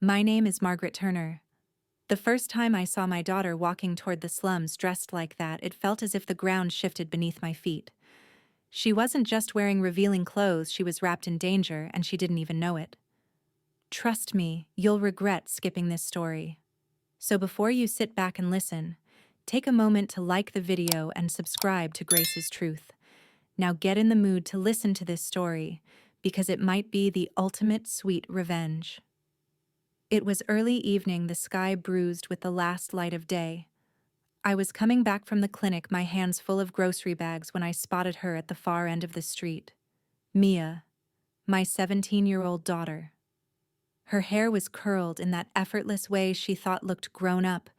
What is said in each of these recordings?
My name is Margaret Turner. The first time I saw my daughter walking toward the slums dressed like that, it felt as if the ground shifted beneath my feet. She wasn't just wearing revealing clothes, she was wrapped in danger, and she didn't even know it. Trust me, you'll regret skipping this story. So before you sit back and listen, take a moment to like the video and subscribe to Grace's Truth. Now get in the mood to listen to this story, because it might be the ultimate sweet revenge. It was early evening, the sky bruised with the last light of day. I was coming back from the clinic, my hands full of grocery bags, when I spotted her at the far end of the street. Mia, my 17-year-old daughter. Her hair was curled in that effortless way she thought looked grown up,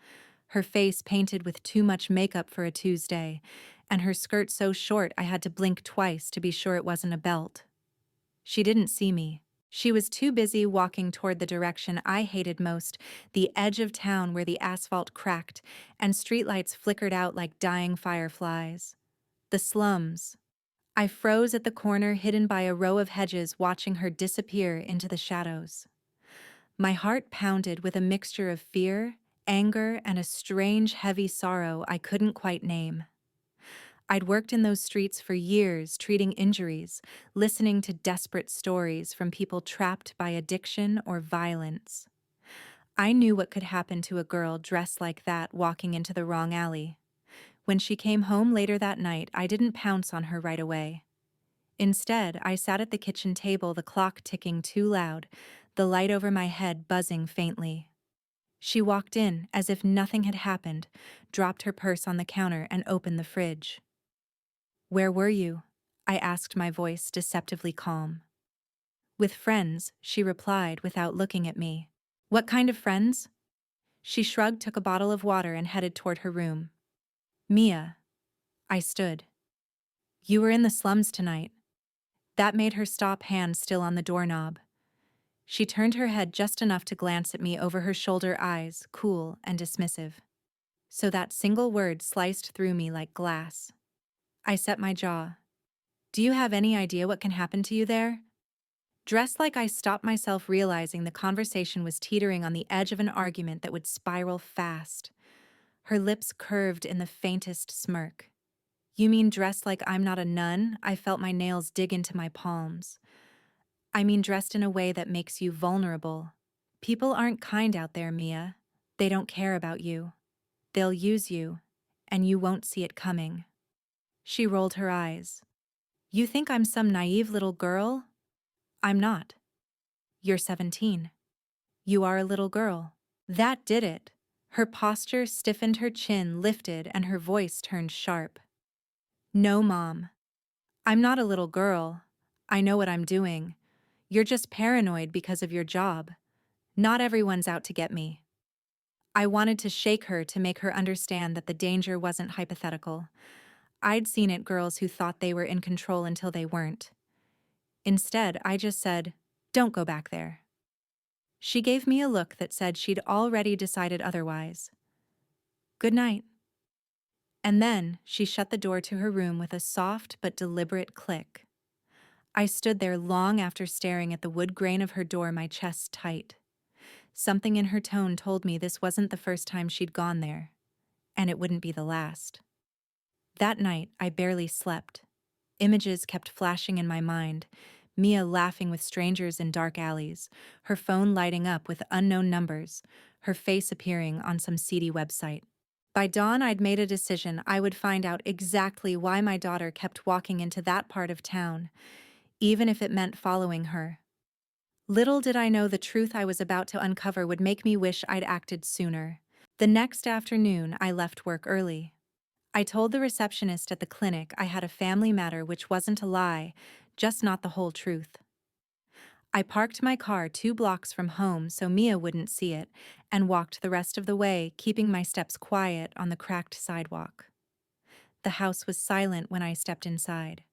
her face painted with too much makeup for a Tuesday, and her skirt so short I had to blink twice to be sure it wasn't a belt. She didn't see me. She was too busy walking toward the direction I hated most, the edge of town where the asphalt cracked and streetlights flickered out like dying fireflies. The slums. I froze at the corner, hidden by a row of hedges, watching her disappear into the shadows. My heart pounded with a mixture of fear, anger, and a strange, heavy sorrow I couldn't quite name. I'd worked in those streets for years, treating injuries, listening to desperate stories from people trapped by addiction or violence. I knew what could happen to a girl dressed like that walking into the wrong alley. When she came home later that night, I didn't pounce on her right away. Instead, I sat at the kitchen table, the clock ticking too loud, the light over my head buzzing faintly. She walked in as if nothing had happened, dropped her purse on the counter, and opened the fridge. "Where were you?" I asked, my voice deceptively calm. "With friends," she replied without looking at me. "What kind of friends?" She shrugged, took a bottle of water, and headed toward her room. "Mia." I stood. "You were in the slums tonight." That made her stop, hand still on the doorknob. She turned her head just enough to glance at me over her shoulder, eyes cool and dismissive. So that single word sliced through me like glass. I set my jaw. "Do you have any idea what can happen to you there?" Dressed like I stopped myself, realizing the conversation was teetering on the edge of an argument that would spiral fast. Her lips curved in the faintest smirk. "You mean dressed like I'm not a nun?" I felt my nails dig into my palms. "I mean dressed in a way that makes you vulnerable. People aren't kind out there, Mia. They don't care about you. They'll use you, and you won't see it coming." She rolled her eyes. "You think I'm some naive little girl? I'm not. You're 17. You are a little girl." That did it. Her posture stiffened, her chin lifted, and her voice turned sharp. "No, Mom. I'm not a little girl. I know what I'm doing. You're just paranoid because of your job. Not everyone's out to get me." I wanted to shake her, to make her understand that the danger wasn't hypothetical. I'd seen it, girls who thought they were in control until they weren't. Instead, I just said, "Don't go back there." She gave me a look that said she'd already decided otherwise. "Good night." And then she shut the door to her room with a soft but deliberate click. I stood there long after, staring at the wood grain of her door, my chest tight. Something in her tone told me this wasn't the first time she'd gone there, and it wouldn't be the last. That night, I barely slept. Images kept flashing in my mind. Mia laughing with strangers in dark alleys, her phone lighting up with unknown numbers, her face appearing on some seedy website. By dawn, I'd made a decision. I would find out exactly why my daughter kept walking into that part of town, even if it meant following her. Little did I know the truth I was about to uncover would make me wish I'd acted sooner. The next afternoon, I left work early. I told the receptionist at the clinic I had a family matter, which wasn't a lie, just not the whole truth. I parked my car 2 blocks from home so Mia wouldn't see it, and walked the rest of the way, keeping my steps quiet on the cracked sidewalk. The house was silent when I stepped inside.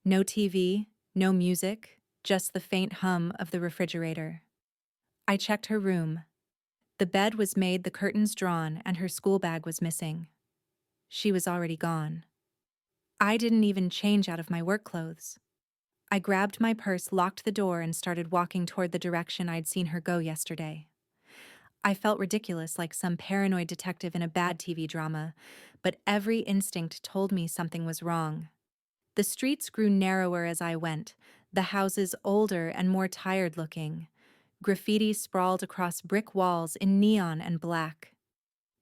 No TV, no music, just the faint hum of the refrigerator. I checked her room. The bed was made, the curtains drawn, and her school bag was missing. She was already gone. I didn't even change out of my work clothes. I grabbed my purse, locked the door, and started walking toward the direction I'd seen her go yesterday. I felt ridiculous like some paranoid detective in a bad TV drama, but every instinct told me something was wrong. The streets grew narrower as I went, the houses older and more tired looking. Graffiti sprawled across brick walls in neon and black.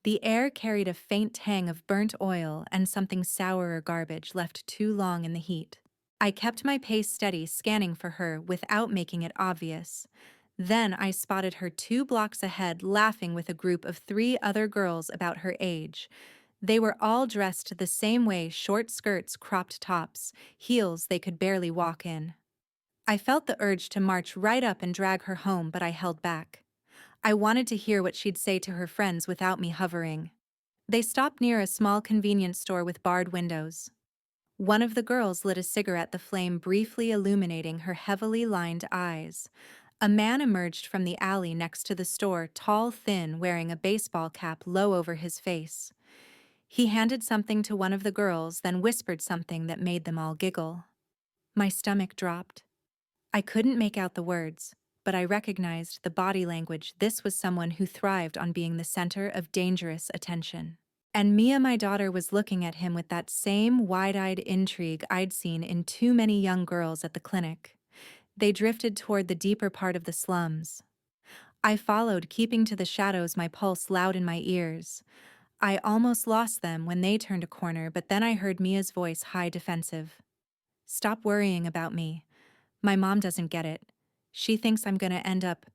The air carried a faint tang of burnt oil and something sour or garbage left too long in the heat. I kept my pace steady, scanning for her without making it obvious. Then I spotted her 2 blocks ahead, laughing with a group of 3 other girls about her age. They were all dressed the same way, short skirts, cropped tops, heels they could barely walk in. I felt the urge to march right up and drag her home, but I held back. I wanted to hear what she'd say to her friends without me hovering. They stopped near a small convenience store with barred windows. One of the girls lit a cigarette, the flame briefly illuminating her heavily lined eyes. A man emerged from the alley next to the store, tall, thin, wearing a baseball cap low over his face. He handed something to one of the girls, then whispered something that made them all giggle. My stomach dropped. I couldn't make out the words, but I recognized the body language. This was someone who thrived on being the center of dangerous attention. And Mia, my daughter, was looking at him with that same wide-eyed intrigue I'd seen in too many young girls at the clinic. They drifted toward the deeper part of the slums. I followed, keeping to the shadows, my pulse loud in my ears. I almost lost them when they turned a corner, but then I heard Mia's voice, high, defensive. "Stop worrying about me. My mom doesn't get it. She thinks I'm gonna end up,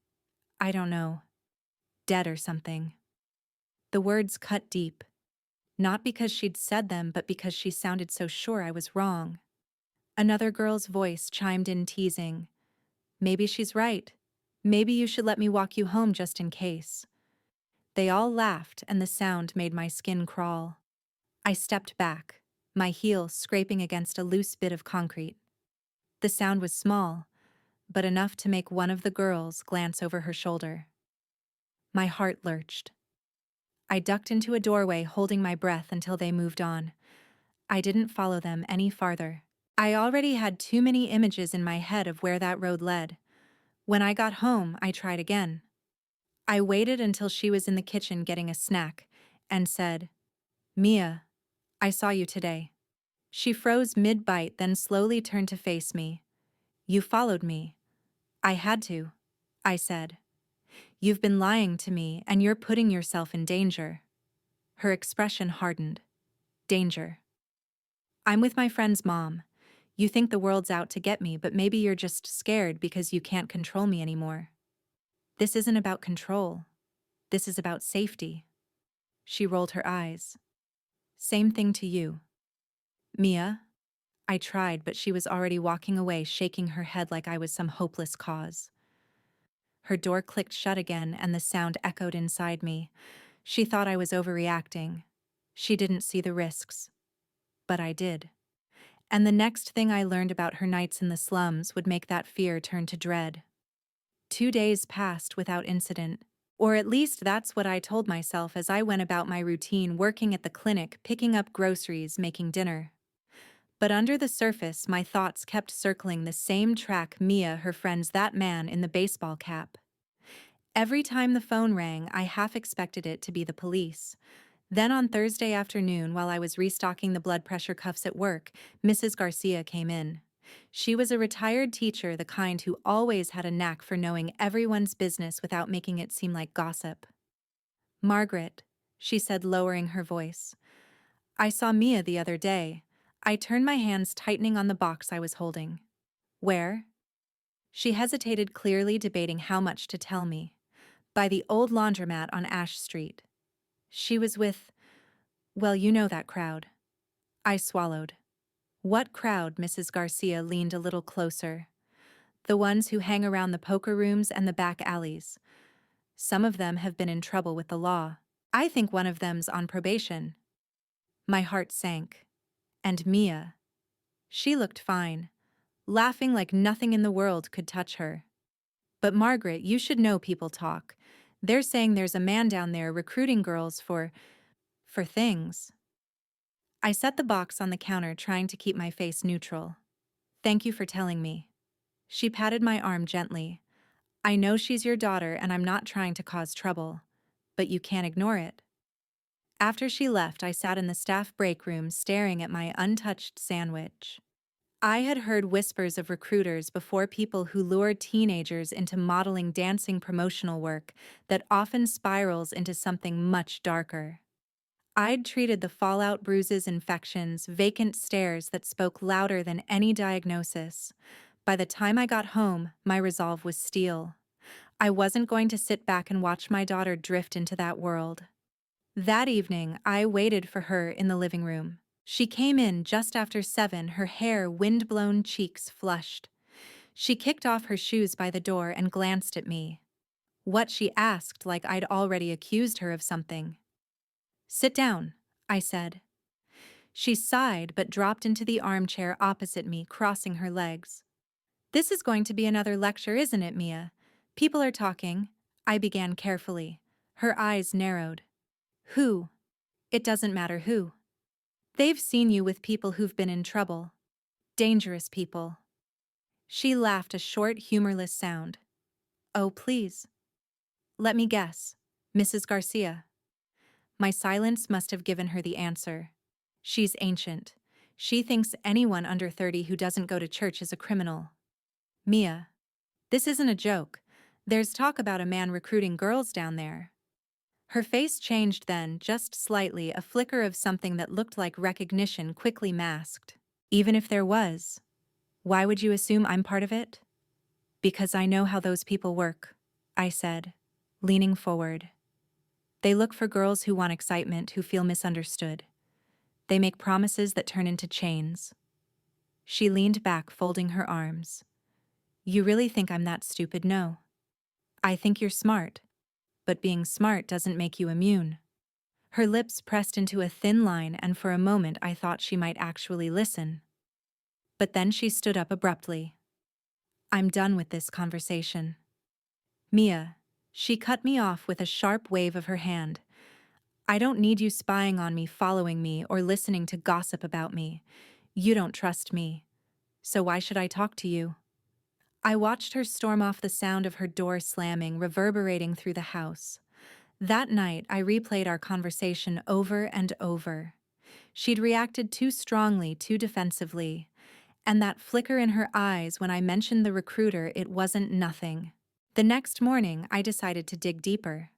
I don't know, dead or something." The words cut deep. Not because she'd said them, but because she sounded so sure I was wrong. Another girl's voice chimed in, teasing. "Maybe she's right. Maybe you should let me walk you home just in case." They all laughed, and the sound made my skin crawl. I stepped back, my heel scraping against a loose bit of concrete. The sound was small, but enough to make one of the girls glance over her shoulder. My heart lurched. I ducked into a doorway, holding my breath until they moved on. I didn't follow them any farther. I already had too many images in my head of where that road led. When I got home, I tried again. I waited until she was in the kitchen getting a snack and said, "Mia, I saw you today." She froze mid-bite, then slowly turned to face me. "You followed me." "I had to," I said. "You've been lying to me, and you're putting yourself in danger." Her expression hardened. "Danger?" "I'm with my friend's mom. You think the world's out to get me, but maybe you're just scared because you can't control me anymore." "This isn't about control. This is about safety." She rolled her eyes. "Same thing to you." "Mia?" I tried, but she was already walking away, shaking her head like I was some hopeless cause. Her door clicked shut again, and the sound echoed inside me. She thought I was overreacting. She didn't see the risks. But I did. And the next thing I learned about her nights in the slums would make that fear turn to dread. 2 days passed without incident. Or at least that's what I told myself as I went about my routine, working at the clinic, picking up groceries, making dinner. But under the surface, my thoughts kept circling the same track: Mia, her friends, that man in the baseball cap. Every time the phone rang, I half expected it to be the police. Then on Thursday afternoon, while I was restocking the blood pressure cuffs at work, Mrs. Garcia came in. She was a retired teacher, the kind who always had a knack for knowing everyone's business without making it seem like gossip. "Margaret," she said, lowering her voice. "I saw Mia the other day." I turned, my hands tightening on the box I was holding. "Where?" She hesitated, clearly debating how much to tell me. "By the old laundromat on Ash Street. She was with, well, you know that crowd." I swallowed. "What crowd?" Mrs. Garcia leaned a little closer. "The ones who hang around the poker rooms and the back alleys. Some of them have been in trouble with the law. I think one of them's on probation." My heart sank. And Mia. She looked fine, laughing like nothing in the world could touch her. "But Margaret, you should know people talk. They're saying there's a man down there recruiting girls for things." I set the box on the counter, trying to keep my face neutral. "Thank you for telling me." She patted my arm gently. "I know she's your daughter, and I'm not trying to cause trouble. but you can't ignore it. After she left, I sat in the staff break room staring at my untouched sandwich. I had heard whispers of recruiters before, people who lure teenagers into modeling dancing promotional work that often spirals into something much darker. I'd treated the fallout: bruises, infections, vacant stares that spoke louder than any diagnosis. By the time I got home, my resolve was steel. I wasn't going to sit back and watch my daughter drift into that world. That evening, I waited for her in the living room. She came in just after 7, her hair wind-blown, cheeks flushed. She kicked off her shoes by the door and glanced at me. What, she asked, like I'd already accused her of something. "Sit down," I said. She sighed but dropped into the armchair opposite me, crossing her legs. "This is going to be another lecture, isn't it, Mia? People are talking," I began carefully. Her eyes narrowed. "Who?" "It doesn't matter who. They've seen you with people who've been in trouble. Dangerous people." She laughed, a short, humorless sound. "Oh, please. Let me guess. Mrs. Garcia." My silence must have given her the answer. "She's ancient. She thinks anyone under 30 who doesn't go to church is a criminal. Mia, this isn't a joke. There's talk about a man recruiting girls down there." Her face changed then, just slightly, a flicker of something that looked like recognition quickly masked. "Even if there was, why would you assume I'm part of it?" "Because I know how those people work," I said, leaning forward. "They look for girls who want excitement, who feel misunderstood. They make promises that turn into chains." She leaned back, folding her arms. "You really think I'm that stupid?" "No. I think you're smart. But being smart doesn't make you immune." Her lips pressed into a thin line, and for a moment I thought she might actually listen. But then she stood up abruptly. "I'm done with this conversation." "Mia," she cut me off with a sharp wave of her hand. "I don't need you spying on me, following me, or listening to gossip about me. You don't trust me. So why should I talk to you?" I watched her storm off, the sound of her door slamming reverberating through the house. That night, I replayed our conversation over and over. She'd reacted too strongly, too defensively. And that flicker in her eyes when I mentioned the recruiter, it wasn't nothing. The next morning, I decided to dig deeper.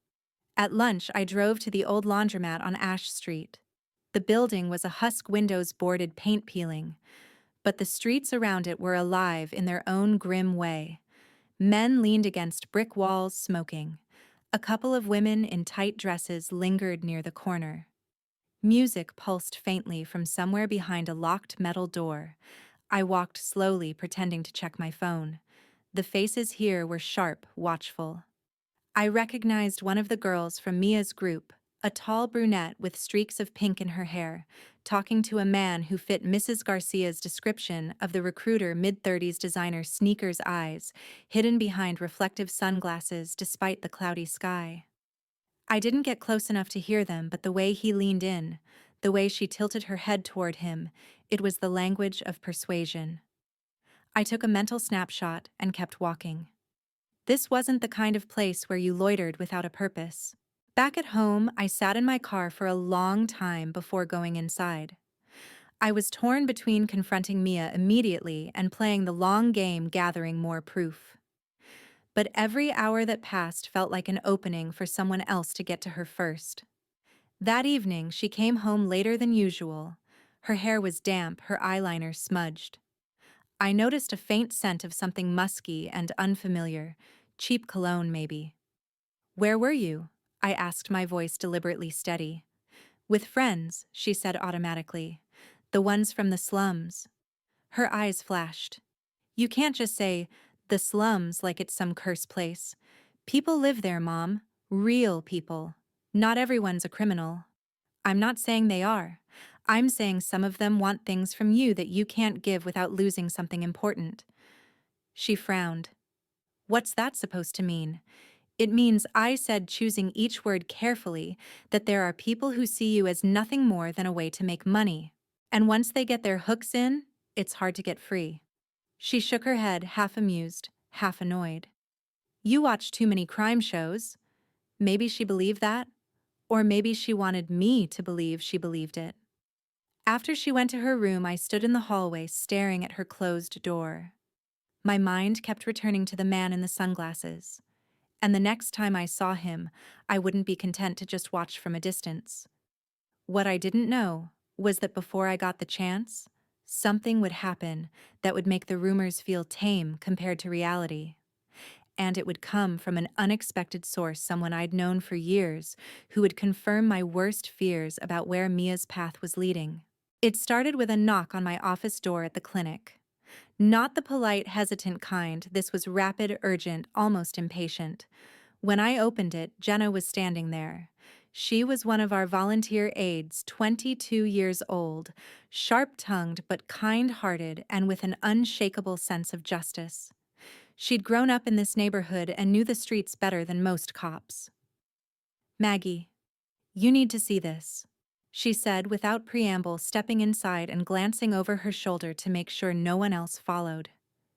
At lunch, I drove to the old laundromat on Ash Street. The building was a husk, windows boarded, paint peeling. But the streets around it were alive in their own grim way. Men leaned against brick walls, smoking. A couple of women in tight dresses lingered near the corner. Music pulsed faintly from somewhere behind a locked metal door. I walked slowly, pretending to check my phone. The faces here were sharp, watchful. I recognized one of the girls from Mia's group, a tall brunette with streaks of pink in her hair, talking to a man who fit Mrs. Garcia's description of the recruiter: mid-30s, designer sneakers, eyes hidden behind reflective sunglasses despite the cloudy sky. I didn't get close enough to hear them, but the way he leaned in, the way she tilted her head toward him, it was the language of persuasion. I took a mental snapshot and kept walking. This wasn't the kind of place where you loitered without a purpose. Back at home, I sat in my car for a long time before going inside. I was torn between confronting Mia immediately and playing the long game, gathering more proof. But every hour that passed felt like an opening for someone else to get to her first. That evening, she came home later than usual. Her hair was damp, her eyeliner smudged. I noticed a faint scent of something musky and unfamiliar, cheap cologne maybe. "Where were you?" I asked, my voice deliberately steady. "With friends," she said automatically. "The ones from the slums." Her eyes flashed. "You can't just say, 'the slums,' like it's some cursed place. People live there, Mom. Real people. Not everyone's a criminal." "I'm not saying they are. I'm saying some of them want things from you that you can't give without losing something important." She frowned. "What's that supposed to mean?" "It means," I said, choosing each word carefully, "that there are people who see you as nothing more than a way to make money. And once they get their hooks in, it's hard to get free." She shook her head, half amused, half annoyed. "You watch too many crime shows." Maybe she believed that, or maybe she wanted me to believe she believed it. After she went to her room, I stood in the hallway staring at her closed door. My mind kept returning to the man in the sunglasses, and the next time I saw him, I wouldn't be content to just watch from a distance. What I didn't know was that before I got the chance, something would happen that would make the rumors feel tame compared to reality. And it would come from an unexpected source, someone I'd known for years, who would confirm my worst fears about where Mia's path was leading. It started with a knock on my office door at the clinic. Not the polite, hesitant kind, this was rapid, urgent, almost impatient. When I opened it, Jenna was standing there. She was one of our volunteer aides, 22 years old, sharp-tongued but kind-hearted and with an unshakable sense of justice. She'd grown up in this neighborhood and knew the streets better than most cops. "Maggie, you need to see this," she said without preamble, stepping inside and glancing over her shoulder to make sure no one else followed.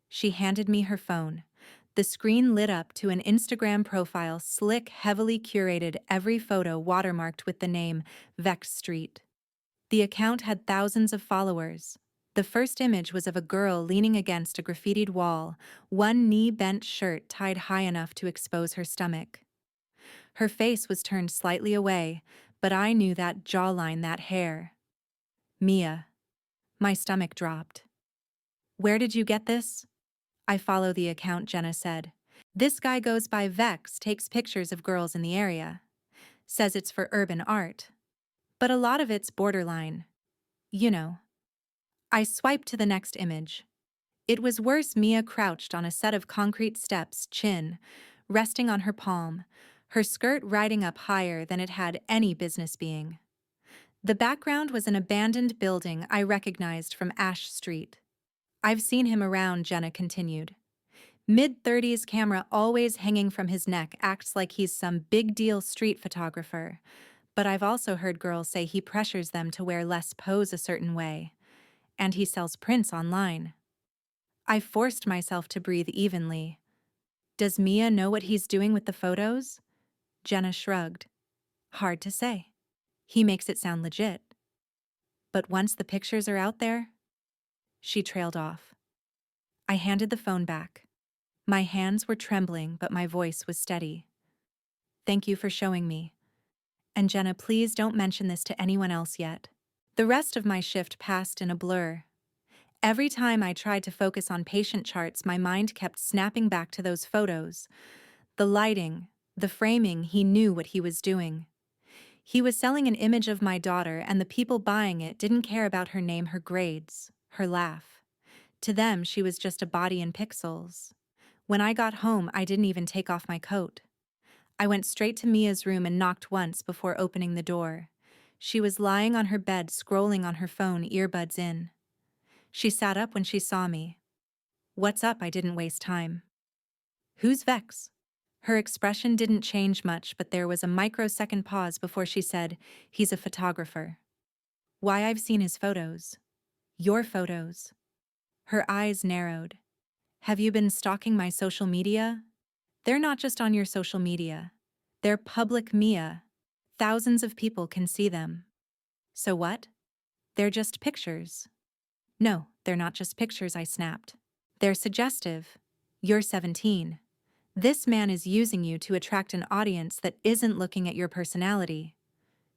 She handed me her phone. The screen lit up to an Instagram profile, slick, heavily curated, every photo watermarked with the name Vex Street. The account had thousands of followers. The first image was of a girl leaning against a graffitied wall, one knee-bent shirt tied high enough to expose her stomach. Her face was turned slightly away, but I knew that jawline, that hair. Mia. My stomach dropped. "Where did you get this?" "I follow the account," Jenna said. "This guy goes by Vex, takes pictures of girls in the area. Says it's for urban art. But a lot of it's borderline. You know." I swiped to the next image. It was worse. Mia crouched on a set of concrete steps, chin resting on her palm, her skirt riding up higher than it had any business being. The background was an abandoned building I recognized from Ash Street. "I've seen him around," Jenna continued. "Mid-30s, camera always hanging from his neck, acts like he's some big-deal street photographer. But I've also heard girls say he pressures them to wear less, pose a certain way. And he sells prints online." I forced myself to breathe evenly. "Does Mia know what he's doing with the photos?" Jenna shrugged. "Hard to say. He makes it sound legit. But once the pictures are out there..." She trailed off. I handed the phone back. My hands were trembling, but my voice was steady. "Thank you for showing me. And Jenna, please don't mention this to anyone else yet." The rest of my shift passed in a blur. Every time I tried to focus on patient charts, my mind kept snapping back to those photos. The lighting, the framing, he knew what he was doing. He was selling an image of my daughter, and the people buying it didn't care about her name, her grades, her laugh. To them, she was just a body in pixels. When I got home, I didn't even take off my coat. I went straight to Mia's room and knocked once before opening the door. She was lying on her bed, scrolling on her phone, earbuds in. She sat up when she saw me. "What's up?" I didn't waste time. "Who's Vex?" Her expression didn't change much, but there was a microsecond pause before she said, "He's a photographer." "Why, I've seen his photos." "Your photos?" Her eyes narrowed. "Have you been stalking my social media?" "They're not just on your social media. They're public, Mia. Thousands of people can see them." "So what?" "They're just pictures." "No, they're not just pictures," I snapped. "They're suggestive. You're 17. This man is using you to attract an audience that isn't looking at your personality."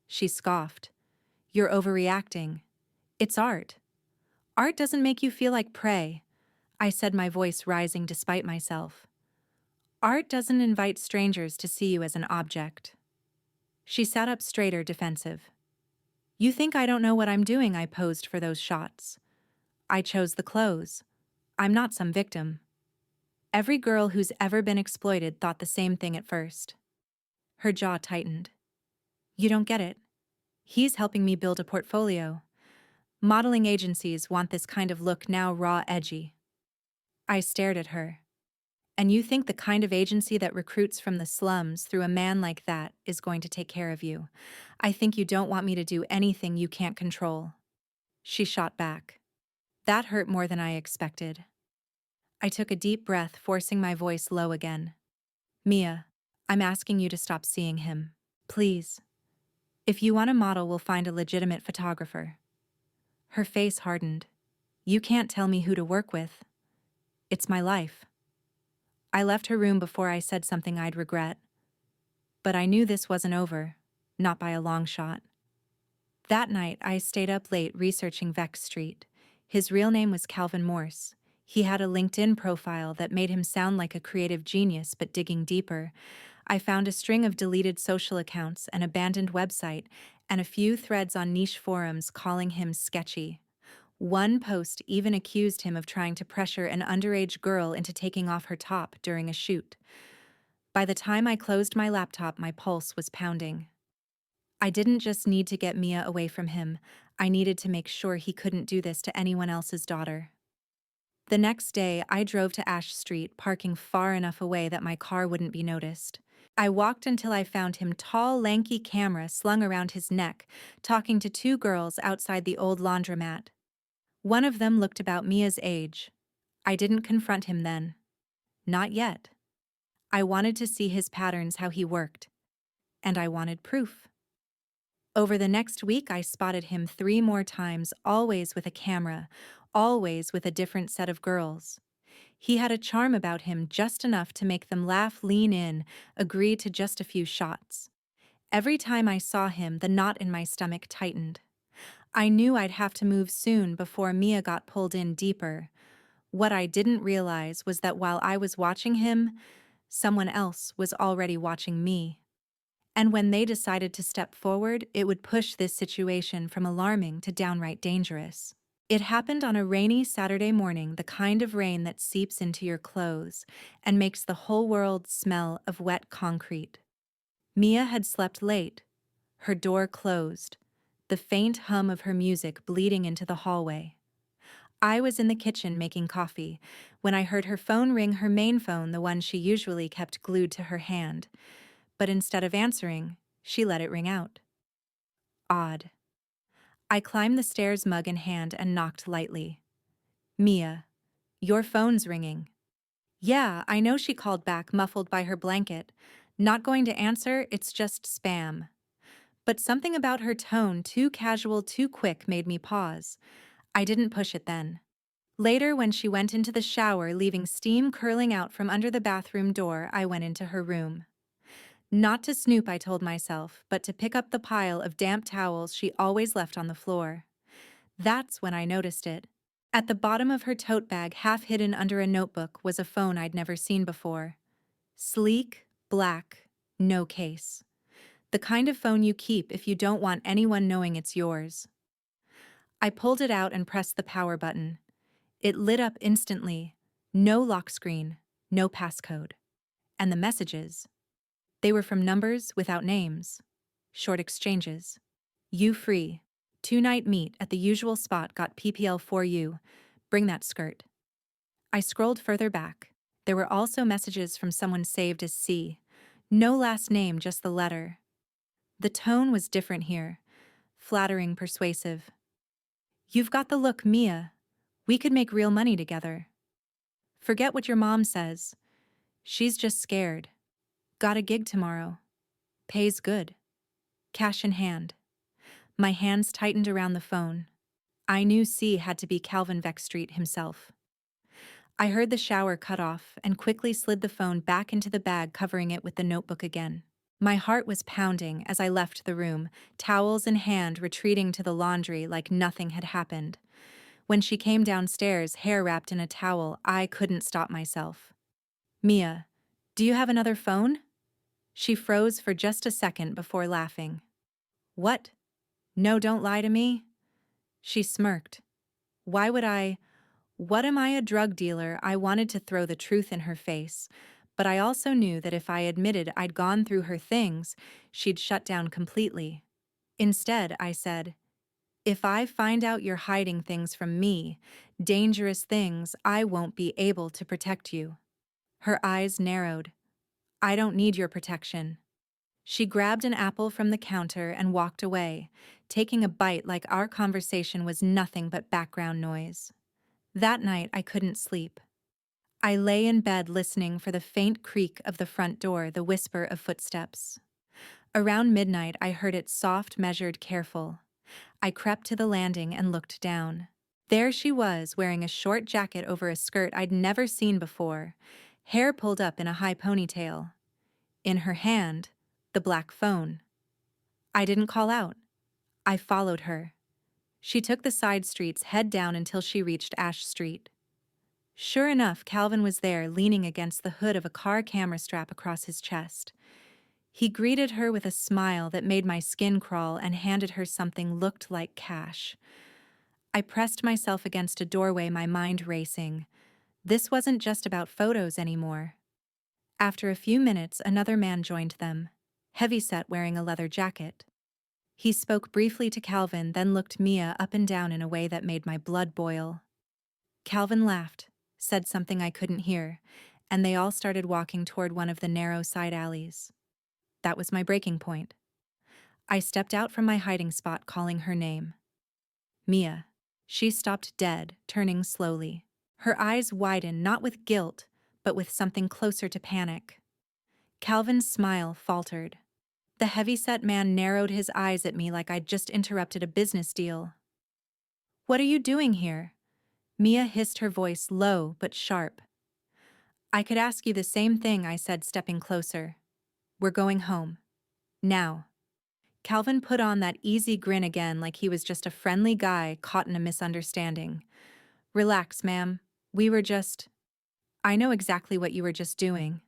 She scoffed. "You're overreacting. It's art. Art doesn't make you feel like prey," I said, my voice rising despite myself. "Art doesn't invite strangers to see you as an object." She sat up straighter, defensive. "You think I don't know what I'm doing?" I posed for those shots. "I chose the clothes. I'm not some victim." Every girl who's ever been exploited thought the same thing at first. Her jaw tightened. "You don't get it. He's helping me build a portfolio. Modeling agencies want this kind of look now, raw, edgy." I stared at her. "And you think the kind of agency that recruits from the slums through a man like that is going to take care of you? I think you don't want me to do anything you can't control." She shot back. That hurt more than I expected. I took a deep breath, forcing my voice low again. "Mia, I'm asking you to stop seeing him. Please. If you want a model, we'll find a legitimate photographer. Her face hardened. You can't tell me who to work with. It's my life. I left her room before I said something I'd regret. But I knew this wasn't over, not by a long shot. That night, I stayed up late researching Vex Street. His real name was Calvin Morse. He had a LinkedIn profile that made him sound like a creative genius, but digging deeper, I found a string of deleted social accounts, an abandoned website, and a few threads on niche forums calling him sketchy. One post even accused him of trying to pressure an underage girl into taking off her top during a shoot. By the time I closed my laptop, my pulse was pounding. I didn't just need to get Mia away from him, I needed to make sure he couldn't do this to anyone else's daughter. The next day, I drove to Ash Street, parking far enough away that my car wouldn't be noticed. I walked until I found him, tall, lanky camera slung around his neck, talking to two girls outside the old laundromat. One of them looked about Mia's age. I didn't confront him then. Not yet. I wanted to see his patterns, how he worked. And I wanted proof. Over the next week, I spotted him 3 more times, always with a camera, always with a different set of girls. He had a charm about him, just enough to make them laugh, lean in, agree to just a few shots. Every time I saw him, the knot in my stomach tightened. I knew I'd have to move soon before Mia got pulled in deeper. What I didn't realize was that while I was watching him, someone else was already watching me. And when they decided to step forward, it would push this situation from alarming to downright dangerous. It happened on a rainy Saturday morning, the kind of rain that seeps into your clothes and makes the whole world smell of wet concrete. Mia had slept late, her door closed, the faint hum of her music bleeding into the hallway. I was in the kitchen making coffee when I heard her phone ring, her main phone, the one she usually kept glued to her hand. But instead of answering, she let it ring out. Odd. I climbed the stairs, mug in hand, and knocked lightly. Mia, your phone's ringing. Yeah, I know, she called back, muffled by her blanket. Not going to answer, it's just spam. But something about her tone, too casual, too quick, made me pause. I didn't push it then. Later, when she went into the shower, leaving steam curling out from under the bathroom door, I went into her room. Not to snoop, I told myself, but to pick up the pile of damp towels she always left on the floor. That's when I noticed it. At the bottom of her tote bag, half hidden under a notebook, was a phone I'd never seen before. Sleek, black, no case. The kind of phone you keep if you don't want anyone knowing it's yours. I pulled it out and pressed the power button. It lit up instantly. No lock screen, no passcode. And the messages. They were from numbers without names. Short exchanges. You free. 2-night meet at the usual spot, got PPL for you. Bring that skirt. I scrolled further back. There were also messages from someone saved as C. No last name, just the letter. The tone was different here. Flattering, persuasive. You've got the look, Mia. We could make real money together. Forget what your mom says. She's just scared. Got a gig tomorrow. Pays good. Cash in hand. My hands tightened around the phone. I knew C had to be Calvin Vex Street himself. I heard the shower cut off and quickly slid the phone back into the bag, covering it with the notebook again. My heart was pounding as I left the room, towels in hand, retreating to the laundry like nothing had happened. When she came downstairs, hair wrapped in a towel, I couldn't stop myself. Mia, do you have another phone? She froze for just a second before laughing. What? No, don't lie to me. She smirked. Why would I? What, am I a drug dealer? I wanted to throw the truth in her face, but I also knew that if I admitted I'd gone through her things, she'd shut down completely. Instead, I said, if I find out you're hiding things from me, dangerous things, I won't be able to protect you. Her eyes narrowed. I don't need your protection. She grabbed an apple from the counter and walked away, taking a bite like our conversation was nothing but background noise. That night, I couldn't sleep. I lay in bed listening for the faint creak of the front door, the whisper of footsteps. Around midnight, I heard it soft, measured, careful. I crept to the landing and looked down. There she was, wearing a short jacket over a skirt I'd never seen before, hair pulled up in a high ponytail. In her hand, the black phone. I didn't call out. I followed her. She took the side streets head down until she reached Ash Street. Sure enough, Calvin was there, leaning against the hood of a car, camera strap across his chest. He greeted her with a smile that made my skin crawl and handed her something looked like cash. I pressed myself against a doorway, my mind racing. This wasn't just about photos anymore. After a few minutes, another man joined them, heavyset, wearing a leather jacket. He spoke briefly to Calvin, then looked Mia up and down in a way that made my blood boil. Calvin laughed, said something I couldn't hear, and they all started walking toward one of the narrow side alleys. That was my breaking point. I stepped out from my hiding spot, calling her name. Mia. She stopped dead, turning slowly. Her eyes widened, not with guilt, but with something closer to panic. Calvin's smile faltered. The heavyset man narrowed his eyes at me like I'd just interrupted a business deal. "What are you doing here?" Mia hissed, her voice low but sharp. "I could ask you the same thing," I said, stepping closer. "We're going home. Now." Calvin put on that easy grin again, like he was just a friendly guy caught in a misunderstanding. "Relax, ma'am. I know exactly what you were just doing."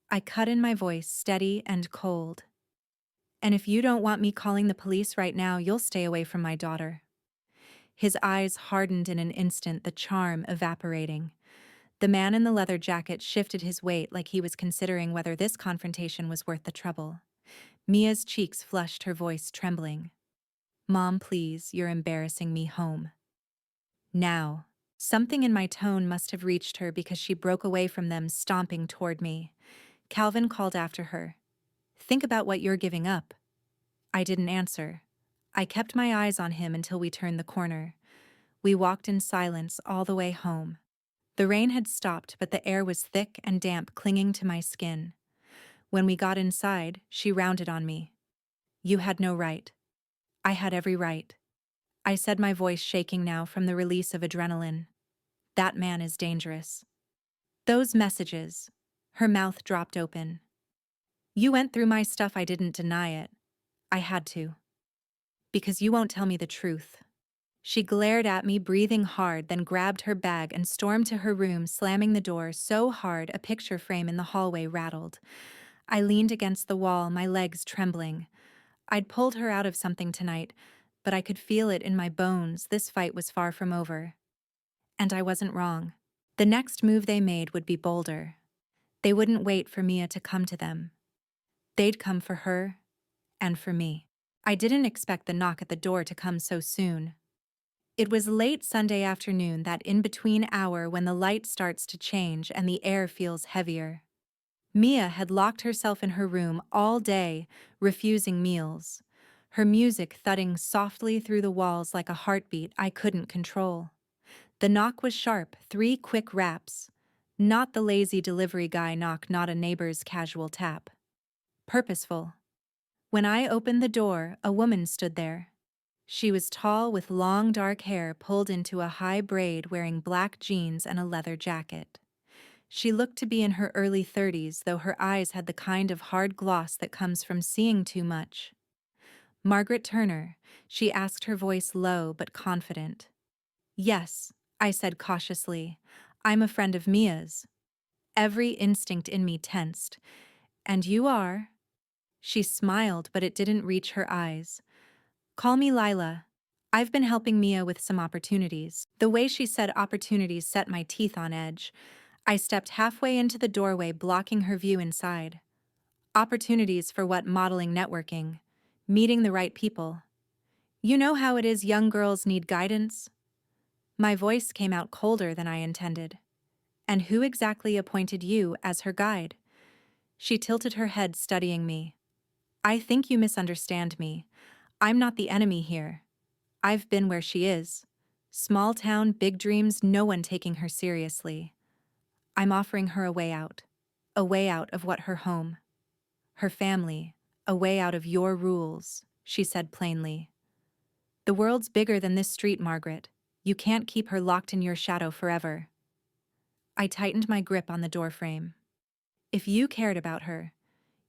I cut in my voice, steady and cold. "And if you don't want me calling the police right now, you'll stay away from my daughter." His eyes hardened in an instant, the charm evaporating. The man in the leather jacket shifted his weight like he was considering whether this confrontation was worth the trouble. Mia's cheeks flushed, her voice trembling. "Mom, please, you're embarrassing me. Home. Now." Something in my tone must have reached her because she broke away from them, stomping toward me. Calvin called after her. "Think about what you're giving up." I didn't answer. I kept my eyes on him until we turned the corner. We walked in silence all the way home. The rain had stopped, but the air was thick and damp, clinging to my skin. When we got inside, she rounded on me. "You had no right." "I had every right," I said, my voice shaking now from the release of adrenaline. "That man is dangerous." "Those messages." Her mouth dropped open. "You went through my stuff." I didn't deny it. I had to. "Because you won't tell me the truth." She glared at me, breathing hard, then grabbed her bag and stormed to her room, slamming the door so hard a picture frame in the hallway rattled. I leaned against the wall, my legs trembling. I'd pulled her out of something tonight, but I could feel it in my bones. This fight was far from over. And I wasn't wrong. The next move they made would be bolder. They wouldn't wait for Mia to come to them. They'd come for her and for me. I didn't expect the knock at the door to come so soon. It was late Sunday afternoon, that in-between hour when the light starts to change and the air feels heavier. Mia had locked herself in her room all day, refusing meals. Her music thudding softly through the walls like a heartbeat I couldn't control. The knock was sharp, 3 quick raps. Not the lazy delivery guy knock, not a neighbor's casual tap. Purposeful. When I opened the door, a woman stood there. She was tall, with long dark hair pulled into a high braid, wearing black jeans and a leather jacket. She looked to be in her early 30s, though her eyes had the kind of hard gloss that comes from seeing too much. "Margaret Turner," she asked, her voice low but confident. "Yes," I said cautiously. "I'm a friend of Mia's." Every instinct in me tensed. "And you are?" She smiled, but it didn't reach her eyes. "Call me Lila. I've been helping Mia with some opportunities." The way she said opportunities set my teeth on edge. I stepped halfway into the doorway, blocking her view inside. "Opportunities for what?" "Modeling, networking, meeting the right people. You know how it is, young girls need guidance." My voice came out colder than I intended. "And who exactly appointed you as her guide?" She tilted her head, studying me. "I think you misunderstand me. I'm not the enemy here. I've been where she is. Small town, big dreams, no one taking her seriously. I'm offering her a way out. A way out of what her home, her family, a way out of your rules, she said plainly. The world's bigger than this street, Margaret. You can't keep her locked in your shadow forever. I tightened my grip on the doorframe. If you cared about her,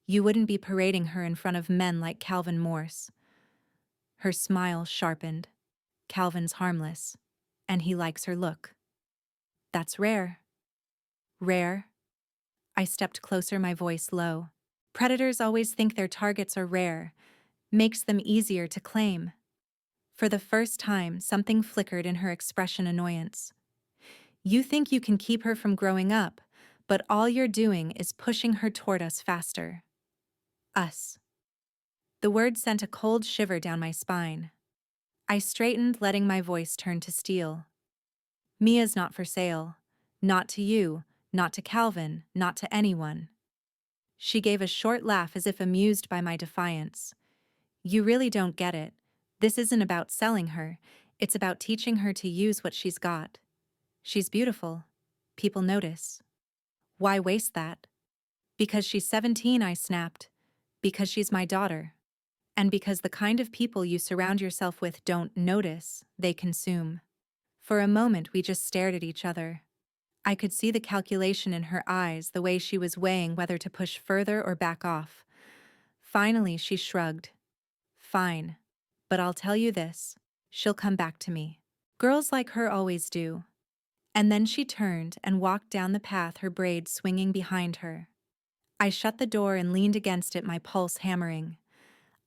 you wouldn't be parading her in front of men like Calvin Morse. Her smile sharpened. Calvin's harmless, and he likes her look. That's rare. Rare? I stepped closer, my voice low. Predators always think their targets are rare, makes them easier to claim. For the first time, something flickered in her expression, annoyance. You think you can keep her from growing up, but all you're doing is pushing her toward us faster. Us. The word sent a cold shiver down my spine. I straightened, letting my voice turn to steel. Mia's not for sale. Not to you, not to Calvin, not to anyone. She gave a short laugh as if amused by my defiance. You really don't get it. This isn't about selling her. It's about teaching her to use what she's got. She's beautiful. People notice. Why waste that? Because she's 17, I snapped. Because she's my daughter. And because the kind of people you surround yourself with don't notice, they consume. For a moment we just stared at each other. I could see the calculation in her eyes, the way she was weighing whether to push further or back off. Finally, she shrugged. Fine. But I'll tell you this. She'll come back to me. Girls like her always do. And then she turned and walked down the path, her braids swinging behind her. I shut the door and leaned against it, my pulse hammering.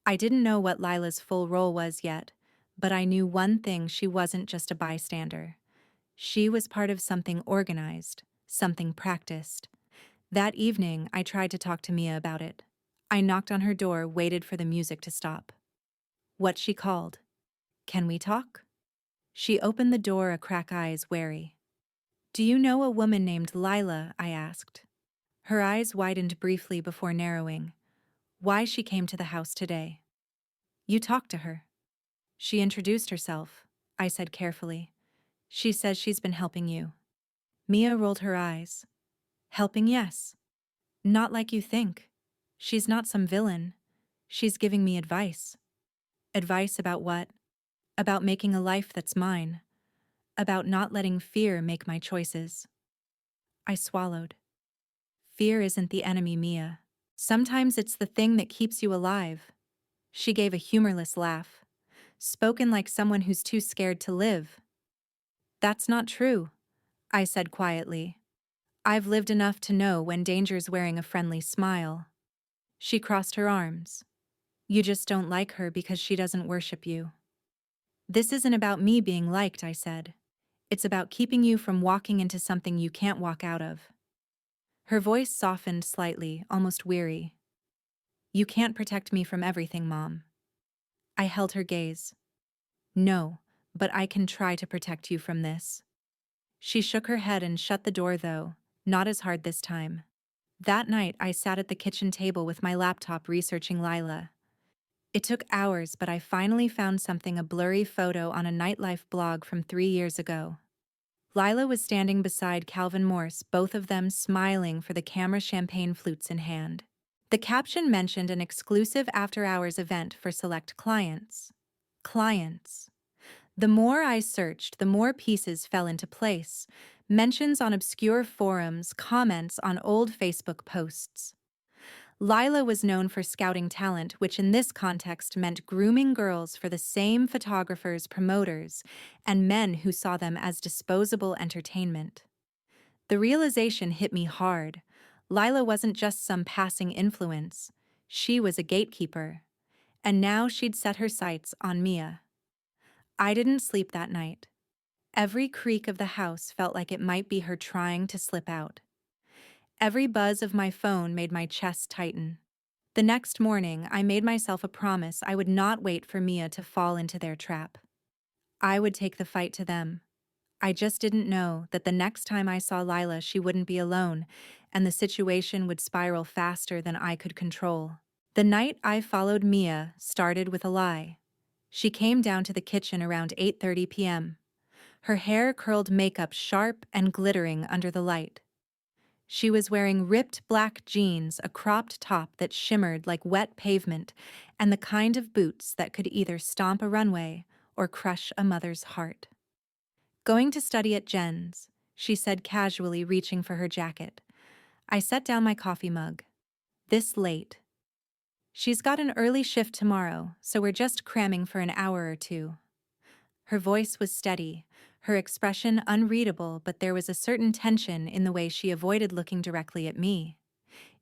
I didn't know what Lila's full role was yet, but I knew one thing: she wasn't just a bystander. She was part of something organized, something practiced. That evening, I tried to talk to Mia about it. I knocked on her door, waited for the music to stop. What she called. Can we talk? She opened the door, a crack, eyes wary. Do you know a woman named Lila? I asked. Her eyes widened briefly before narrowing. Why she came to the house today. You talked to her. She introduced herself, I said carefully. She says she's been helping you. Mia rolled her eyes. Helping, yes. Not like you think. She's not some villain. She's giving me advice. Advice about what? About making a life that's mine. About not letting fear make my choices. I swallowed. Fear isn't the enemy, Mia. Sometimes it's the thing that keeps you alive. She gave a humorless laugh, spoken like someone who's too scared to live. That's not true, I said quietly. I've lived enough to know when danger's wearing a friendly smile. She crossed her arms. You just don't like her because she doesn't worship you. This isn't about me being liked, I said. It's about keeping you from walking into something you can't walk out of. Her voice softened slightly, almost weary. You can't protect me from everything, Mom. I held her gaze. No, but I can try to protect you from this. She shook her head and shut the door, though, not as hard this time. That night, I sat at the kitchen table with my laptop researching Lila. It took hours, but I finally found something: a blurry photo on a nightlife blog from 3 years ago. Lila was standing beside Calvin Morse, both of them smiling for the camera, champagne flutes in hand. The caption mentioned an exclusive after-hours event for select clients. Clients. The more I searched, the more pieces fell into place. Mentions on obscure forums, comments on old Facebook posts. Lila was known for scouting talent, which in this context meant grooming girls for the same photographers, promoters, and men who saw them as disposable entertainment. The realization hit me hard. Lila wasn't just some passing influence. She was a gatekeeper. And now she'd set her sights on Mia. I didn't sleep that night. Every creak of the house felt like it might be her trying to slip out. Every buzz of my phone made my chest tighten. The next morning, I made myself a promise: I would not wait for Mia to fall into their trap. I would take the fight to them. I just didn't know that the next time I saw Lila, she wouldn't be alone, and the situation would spiral faster than I could control. The night I followed Mia started with a lie. She came down to the kitchen around 8:30 p.m. Her hair curled, makeup sharp and glittering under the light. She was wearing ripped black jeans, a cropped top that shimmered like wet pavement, and the kind of boots that could either stomp a runway or crush a mother's heart. "Going to study at Jen's," she said casually, reaching for her jacket. I set down my coffee mug. "This late?" "She's got an early shift tomorrow, so we're just cramming for an hour or two." Her voice was steady, her expression unreadable, but there was a certain tension in the way she avoided looking directly at me.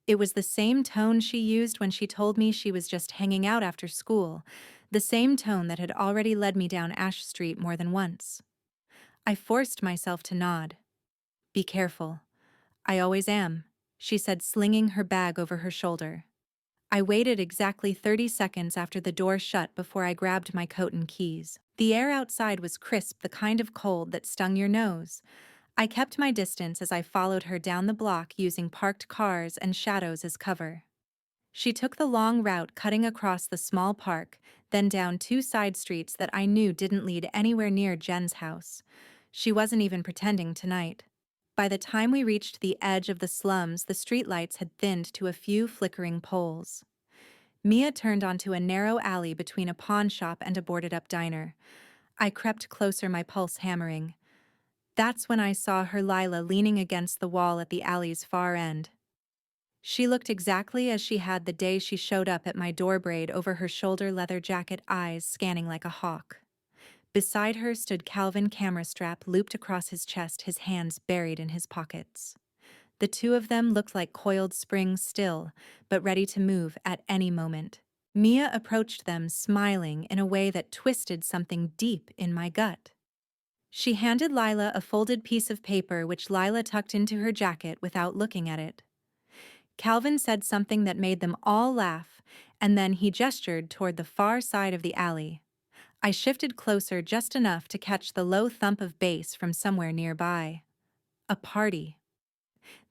It was the same tone she used when she told me she was just hanging out after school, the same tone that had already led me down Ash Street more than once. I forced myself to nod. "Be careful." "I always am," she said, slinging her bag over her shoulder. I waited exactly 30 seconds after the door shut before I grabbed my coat and keys. The air outside was crisp, the kind of cold that stung your nose. I kept my distance as I followed her down the block using parked cars and shadows as cover. She took the long route cutting across the small park, then down two side streets that I knew didn't lead anywhere near Jen's house. She wasn't even pretending tonight. By the time we reached the edge of the slums, the streetlights had thinned to a few flickering poles. Mia turned onto a narrow alley between a pawn shop and a boarded-up diner. I crept closer, my pulse hammering. That's when I saw her Lila leaning against the wall at the alley's far end. She looked exactly as she had the day she showed up at my door, braid over her shoulder, leather jacket, eyes scanning like a hawk. Beside her stood Calvin, camera strap looped across his chest, his hands buried in his pockets. The two of them looked like coiled springs, still, but ready to move at any moment. Mia approached them, smiling in a way that twisted something deep in my gut. She handed Lila a folded piece of paper, which Lila tucked into her jacket without looking at it. Calvin said something that made them all laugh, and then he gestured toward the far side of the alley. I shifted closer just enough to catch the low thump of bass from somewhere nearby. A party.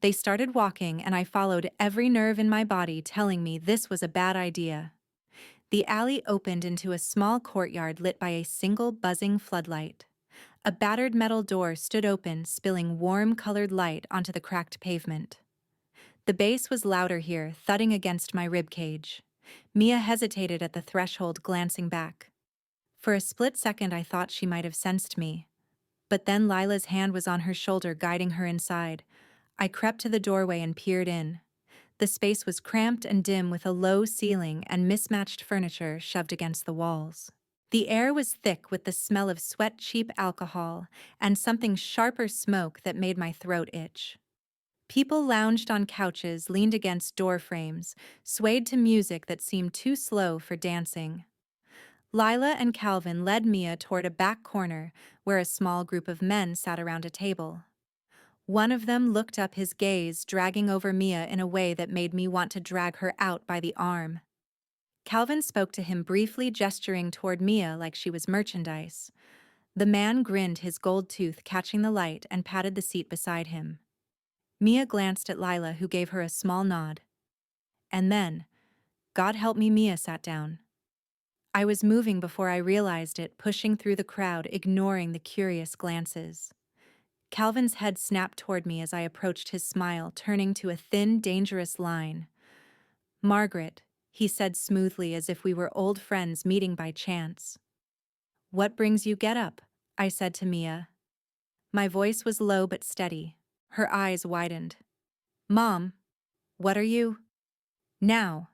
They started walking, and I followed, every nerve in my body telling me this was a bad idea. The alley opened into a small courtyard lit by a single buzzing floodlight. A battered metal door stood open, spilling warm-colored light onto the cracked pavement. The bass was louder here, thudding against my ribcage. Mia hesitated at the threshold, glancing back. For a split second I thought she might have sensed me. But then Lila's hand was on her shoulder, guiding her inside. I crept to the doorway and peered in. The space was cramped and dim, with a low ceiling and mismatched furniture shoved against the walls. The air was thick with the smell of sweat, cheap alcohol, and something sharper, smoke that made my throat itch. People lounged on couches, leaned against door frames, swayed to music that seemed too slow for dancing. Lila and Calvin led Mia toward a back corner where a small group of men sat around a table. One of them looked up, his gaze dragging over Mia in a way that made me want to drag her out by the arm. Calvin spoke to him briefly, gesturing toward Mia like she was merchandise. The man grinned, his gold tooth catching the light, and patted the seat beside him. Mia glanced at Lila, who gave her a small nod. And then, God help me, Mia sat down. I was moving before I realized it, pushing through the crowd, ignoring the curious glances. Calvin's head snapped toward me as I approached, his smile turning to a thin, dangerous line. "Margaret," he said smoothly, as if we were old friends meeting by chance. "What brings you? Get up," I said to Mia. My voice was low but steady. Her eyes widened. "Mom, what are you?" "Now."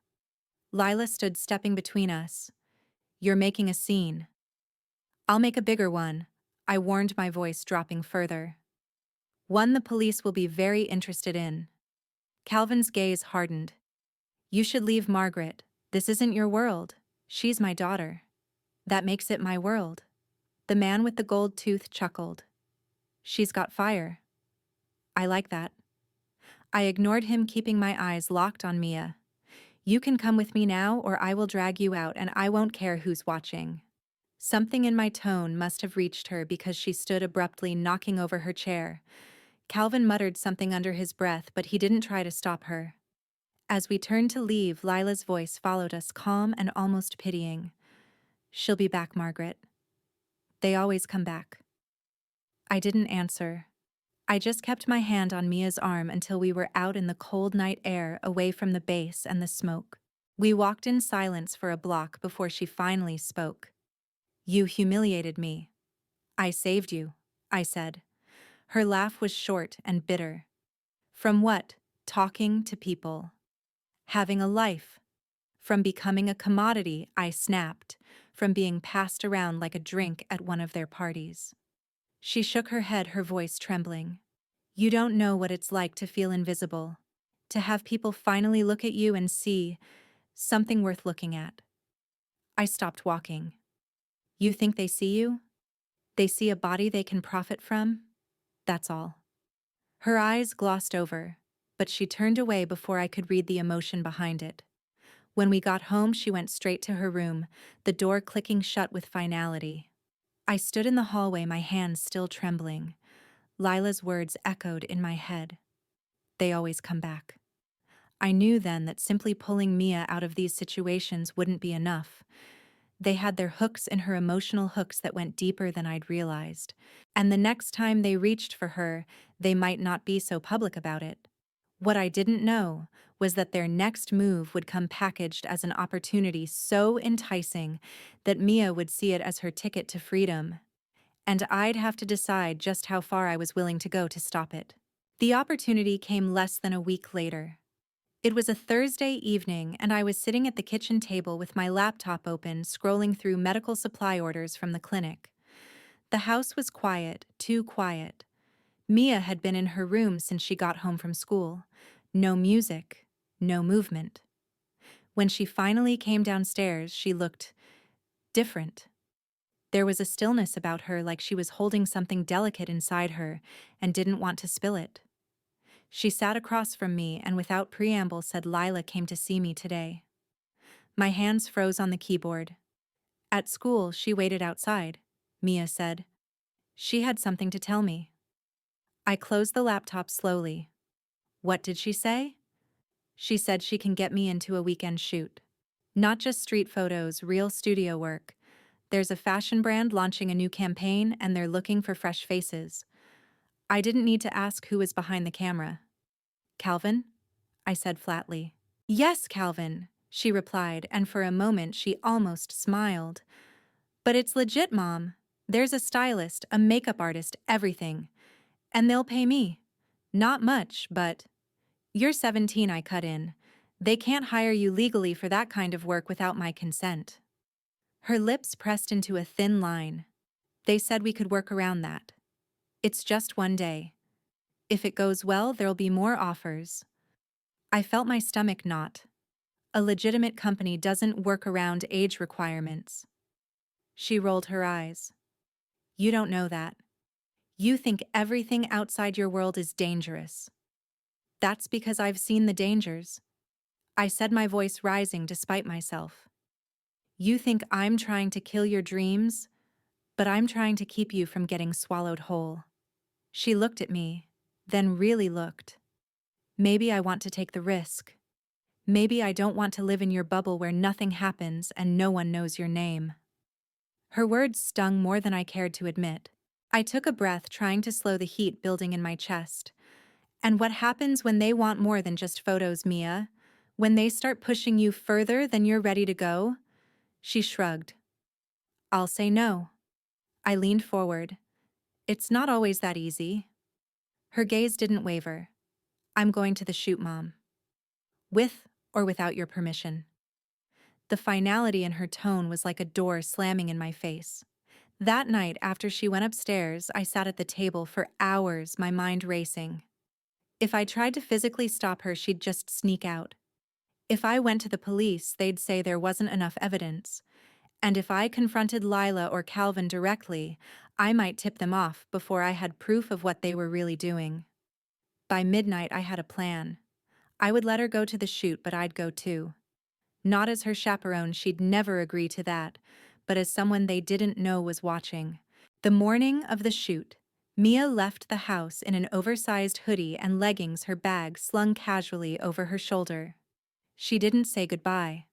Lila stood, stepping between us. "You're making a scene." "I'll make a bigger one," I warned, my voice dropping further. "One the police will be very interested in." Calvin's gaze hardened. "You should leave Margaret. This isn't your world. She's my daughter. That makes it my world." The man with the gold tooth chuckled. "She's got fire." "I like that." I ignored him, keeping my eyes locked on Mia. "You can come with me now, or I will drag you out, and I won't care who's watching." Something in my tone must have reached her, because she stood abruptly, knocking over her chair. Calvin muttered something under his breath, but he didn't try to stop her. As we turned to leave, Lila's voice followed us, calm and almost pitying. "She'll be back, Margaret. They always come back." I didn't answer. I just kept my hand on Mia's arm until we were out in the cold night air away from the base and the smoke. We walked in silence for a block before she finally spoke. "You humiliated me. I saved you," I said. Her laugh was short and bitter. "From what? Talking to people. Having a life. From becoming a commodity," I snapped, "from being passed around like a drink at one of their parties." She shook her head, her voice trembling. "You don't know what it's like to feel invisible. To have people finally look at you and see something worth looking at." I stopped walking. "You think they see you? They see a body they can profit from? That's all." Her eyes glossed over, but she turned away before I could read the emotion behind it. When we got home, she went straight to her room, the door clicking shut with finality. I stood in the hallway, my hands still trembling. Lila's words echoed in my head. "They always come back." I knew then that simply pulling Mia out of these situations wouldn't be enough. They had their hooks in her, emotional hooks that went deeper than I'd realized. And the next time they reached for her, they might not be so public about it. What I didn't know was that their next move would come packaged as an opportunity so enticing that Mia would see it as her ticket to freedom. And I'd have to decide just how far I was willing to go to stop it. The opportunity came less than a week later. It was a Thursday evening, and I was sitting at the kitchen table with my laptop open, scrolling through medical supply orders from the clinic. The house was quiet, too quiet. Mia had been in her room since she got home from school. No music, no movement. When she finally came downstairs, she looked different. There was a stillness about her, like she was holding something delicate inside her and didn't want to spill it. She sat across from me and without preamble said, "Lila came to see me today." My hands froze on the keyboard. "At school, she waited outside," Mia said. "She had something to tell me." I closed the laptop slowly. "What did she say?" "She said she can get me into a weekend shoot. Not just street photos, real studio work. There's a fashion brand launching a new campaign and they're looking for fresh faces." I didn't need to ask who was behind the camera. "Calvin?" I said flatly. "Yes, Calvin," she replied, and for a moment she almost smiled. "But it's legit, Mom. There's a stylist, a makeup artist, everything. And they'll pay me. Not much, but—" "You're 17," I cut in. "They can't hire you legally for that kind of work without my consent." Her lips pressed into a thin line. "They said we could work around that. It's just one day. If it goes well, there'll be more offers." I felt my stomach knot. A legitimate company doesn't work around age requirements. She rolled her eyes. "You don't know that. You think everything outside your world is dangerous." "That's because I've seen the dangers," I said, my voice rising despite myself. "You think I'm trying to kill your dreams, but I'm trying to keep you from getting swallowed whole." She looked at me, then really looked. "Maybe I want to take the risk. Maybe I don't want to live in your bubble where nothing happens and no one knows your name." Her words stung more than I cared to admit. I took a breath, trying to slow the heat building in my chest. "And what happens when they want more than just photos, Mia? When they start pushing you further than you're ready to go?" She shrugged. "I'll say no." I leaned forward. "It's not always that easy." Her gaze didn't waver. "I'm going to the shoot, Mom. With or without your permission." The finality in her tone was like a door slamming in my face. That night, after she went upstairs, I sat at the table for hours, my mind racing. If I tried to physically stop her, she'd just sneak out. If I went to the police, they'd say there wasn't enough evidence. And if I confronted Lila or Calvin directly, I might tip them off before I had proof of what they were really doing. By midnight, I had a plan. I would let her go to the shoot, but I'd go too. Not as her chaperone, she'd never agree to that, but as someone they didn't know was watching. The morning of the shoot, Mia left the house in an oversized hoodie and leggings, her bag slung casually over her shoulder. She didn't say goodbye.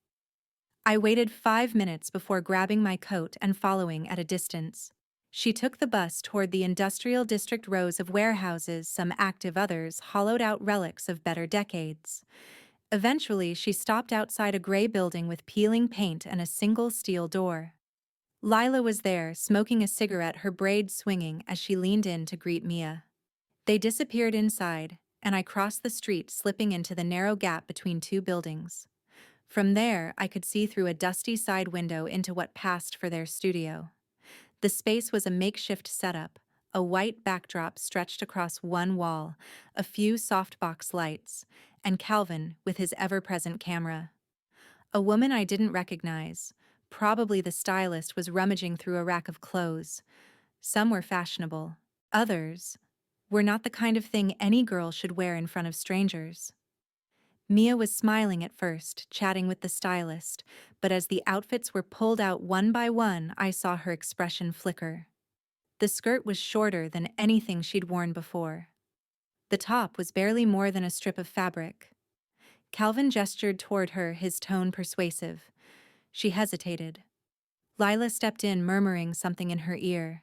I waited 5 minutes before grabbing my coat and following at a distance. She took the bus toward the industrial district, rows of warehouses, some active, others hollowed-out relics of better decades. Eventually, she stopped outside a gray building with peeling paint and a single steel door. Lila was there, smoking a cigarette, her braids swinging as she leaned in to greet Mia. They disappeared inside, and I crossed the street, slipping into the narrow gap between two buildings. From there, I could see through a dusty side window into what passed for their studio. The space was a makeshift setup, a white backdrop stretched across one wall, a few softbox lights, and Calvin with his ever-present camera. A woman I didn't recognize, probably the stylist, was rummaging through a rack of clothes. Some were fashionable. Others were not the kind of thing any girl should wear in front of strangers. Mia was smiling at first, chatting with the stylist, but as the outfits were pulled out one by one, I saw her expression flicker. The skirt was shorter than anything she'd worn before. The top was barely more than a strip of fabric. Calvin gestured toward her, his tone persuasive. She hesitated. Lila stepped in, murmuring something in her ear.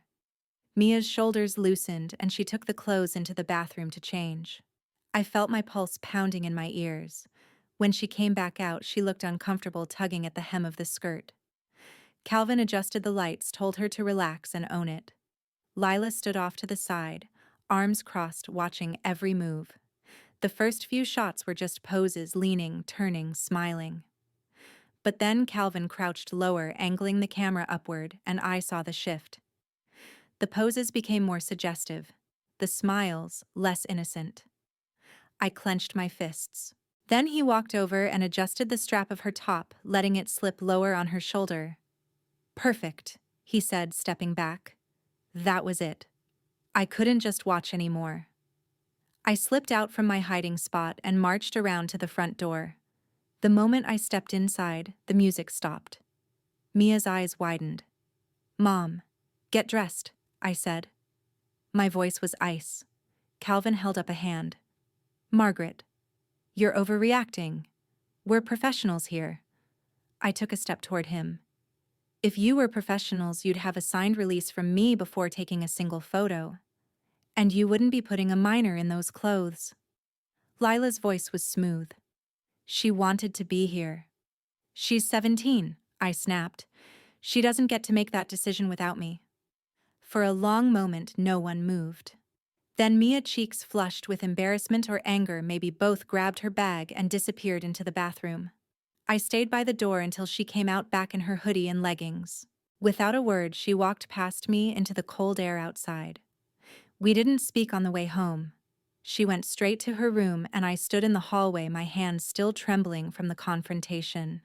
Mia's shoulders loosened, and she took the clothes into the bathroom to change. I felt my pulse pounding in my ears. When she came back out, she looked uncomfortable, tugging at the hem of the skirt. Calvin adjusted the lights, told her to relax and own it. Lila stood off to the side, arms crossed, watching every move. The first few shots were just poses, leaning, turning, smiling. But then Calvin crouched lower, angling the camera upward, and I saw the shift. The poses became more suggestive, the smiles less innocent. I clenched my fists. Then he walked over and adjusted the strap of her top, letting it slip lower on her shoulder. "Perfect," he said, stepping back. That was it. I couldn't just watch anymore. I slipped out from my hiding spot and marched around to the front door. The moment I stepped inside, the music stopped. Mia's eyes widened. "Mom, get dressed," I said. My voice was ice. Calvin held up a hand. "Margaret, you're overreacting. We're professionals here." I took a step toward him. "If you were professionals, you'd have a signed release from me before taking a single photo. And you wouldn't be putting a minor in those clothes." Lila's voice was smooth. "She wanted to be here." "She's 17, I snapped. "She doesn't get to make that decision without me." For a long moment, no one moved. Then Mia, cheeks flushed with embarrassment or anger, maybe both, grabbed her bag and disappeared into the bathroom. I stayed by the door until she came out, back in her hoodie and leggings. Without a word, she walked past me into the cold air outside. We didn't speak on the way home. She went straight to her room, and I stood in the hallway, my hands still trembling from the confrontation.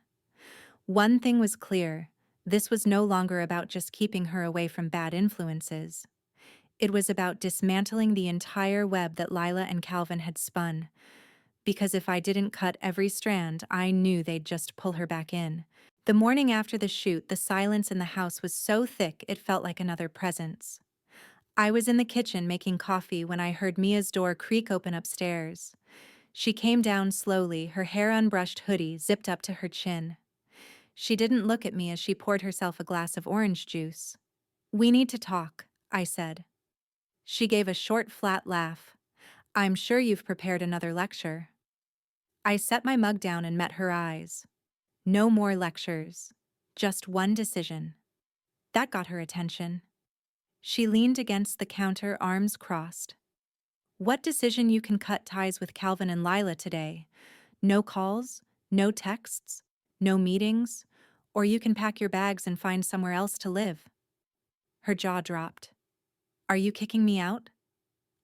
One thing was clear: this was no longer about just keeping her away from bad influences. It was about dismantling the entire web that Lila and Calvin had spun. Because if I didn't cut every strand, I knew they'd just pull her back in. The morning after the shoot, the silence in the house was so thick it felt like another presence. I was in the kitchen making coffee when I heard Mia's door creak open upstairs. She came down slowly, her hair unbrushed, hoodie zipped up to her chin. She didn't look at me as she poured herself a glass of orange juice. "We need to talk," I said. She gave a short, flat laugh. "I'm sure you've prepared another lecture." I set my mug down and met her eyes. No more lectures. Just one decision. That got her attention. She leaned against the counter, arms crossed. "What decision? You can cut ties with Calvin and Lila today. No calls, no texts, no meetings, or you can pack your bags and find somewhere else to live." Her jaw dropped. "Are you kicking me out?"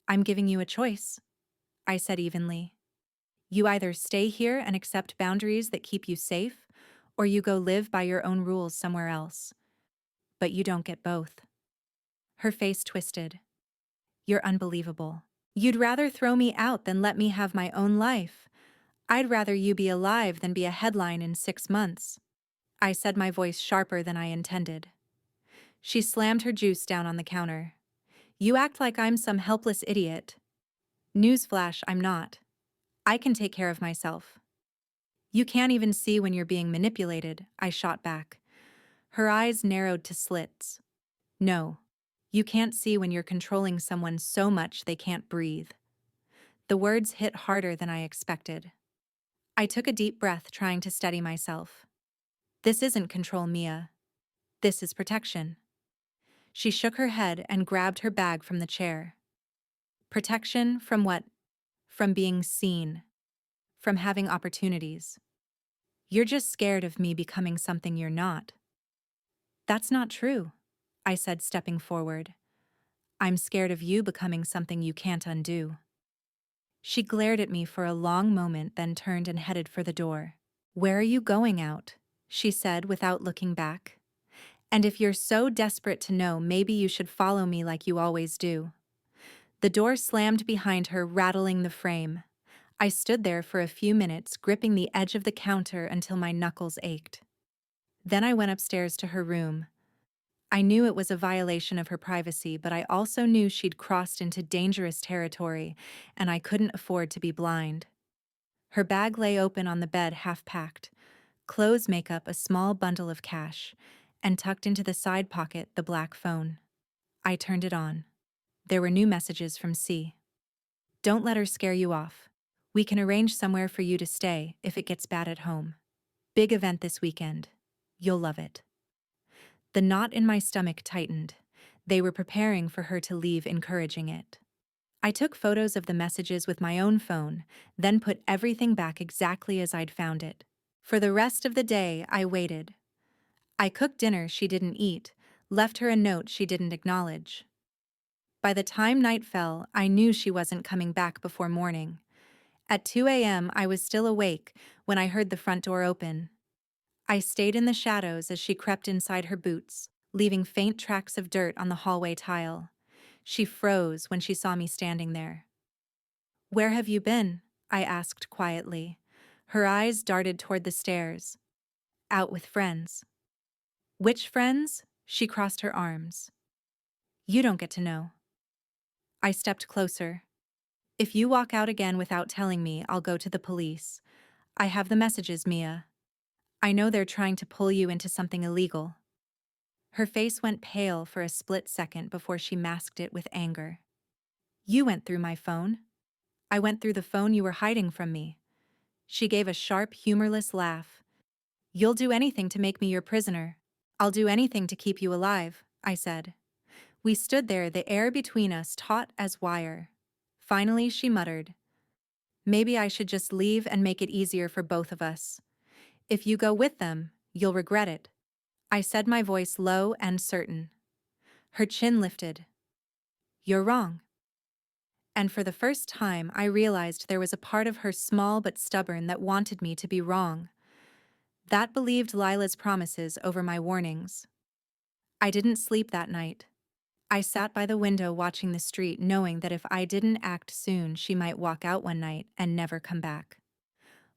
"I'm giving you a choice," I said evenly. "You either stay here and accept boundaries that keep you safe, or you go live by your own rules somewhere else. But you don't get both." Her face twisted. "You're unbelievable. You'd rather throw me out than let me have my own life. I'd rather you be alive than be a headline in 6 months." I said, my voice sharper than I intended. She slammed her juice down on the counter. "You act like I'm some helpless idiot. Newsflash, I'm not. I can take care of myself." "You can't even see when you're being manipulated," I shot back. Her eyes narrowed to slits. "No. You can't see when you're controlling someone so much they can't breathe. The words hit harder than I expected. I took a deep breath, trying to steady myself. This isn't control, Mia. This is protection. She shook her head and grabbed her bag from the chair. Protection from what? From being seen. From having opportunities. You're just scared of me becoming something you're not. That's not true, I said, stepping forward. I'm scared of you becoming something you can't undo. She glared at me for a long moment, then turned and headed for the door. Where are you going out? She said without looking back. And if you're so desperate to know, maybe you should follow me like you always do. The door slammed behind her, rattling the frame. I stood there for a few minutes, gripping the edge of the counter until my knuckles ached. Then I went upstairs to her room. I knew it was a violation of her privacy, but I also knew she'd crossed into dangerous territory, and I couldn't afford to be blind. Her bag lay open on the bed, half-packed. Clothes, makeup, a small bundle of cash, and tucked into the side pocket, the black phone. I turned it on. There were new messages from C. Don't let her scare you off. We can arrange somewhere for you to stay if it gets bad at home. Big event this weekend. You'll love it. The knot in my stomach tightened. They were preparing for her to leave, encouraging it. I took photos of the messages with my own phone, then put everything back exactly as I'd found it. For the rest of the day, I waited. I cooked dinner she didn't eat, left her a note she didn't acknowledge. By the time night fell, I knew she wasn't coming back before morning. At 2 a.m., I was still awake when I heard the front door open. I stayed in the shadows as she crept inside her boots, leaving faint tracks of dirt on the hallway tile. She froze when she saw me standing there. Where have you been? I asked quietly. Her eyes darted toward the stairs. Out with friends. Which friends? She crossed her arms. You don't get to know. I stepped closer. If you walk out again without telling me, I'll go to the police. I have the messages, Mia. I know they're trying to pull you into something illegal. Her face went pale for a split second before she masked it with anger. You went through my phone. I went through the phone you were hiding from me. She gave a sharp, humorless laugh. You'll do anything to make me your prisoner. I'll do anything to keep you alive, I said. We stood there, the air between us taut as wire. Finally, she muttered, maybe I should just leave and make it easier for both of us. If you go with them, you'll regret it. I said, my voice low and certain. Her chin lifted. You're wrong. And for the first time, I realized there was a part of her, small but stubborn, that wanted me to be wrong. That believed Lila's promises over my warnings. I didn't sleep that night. I sat by the window watching the street, knowing that if I didn't act soon, she might walk out one night and never come back.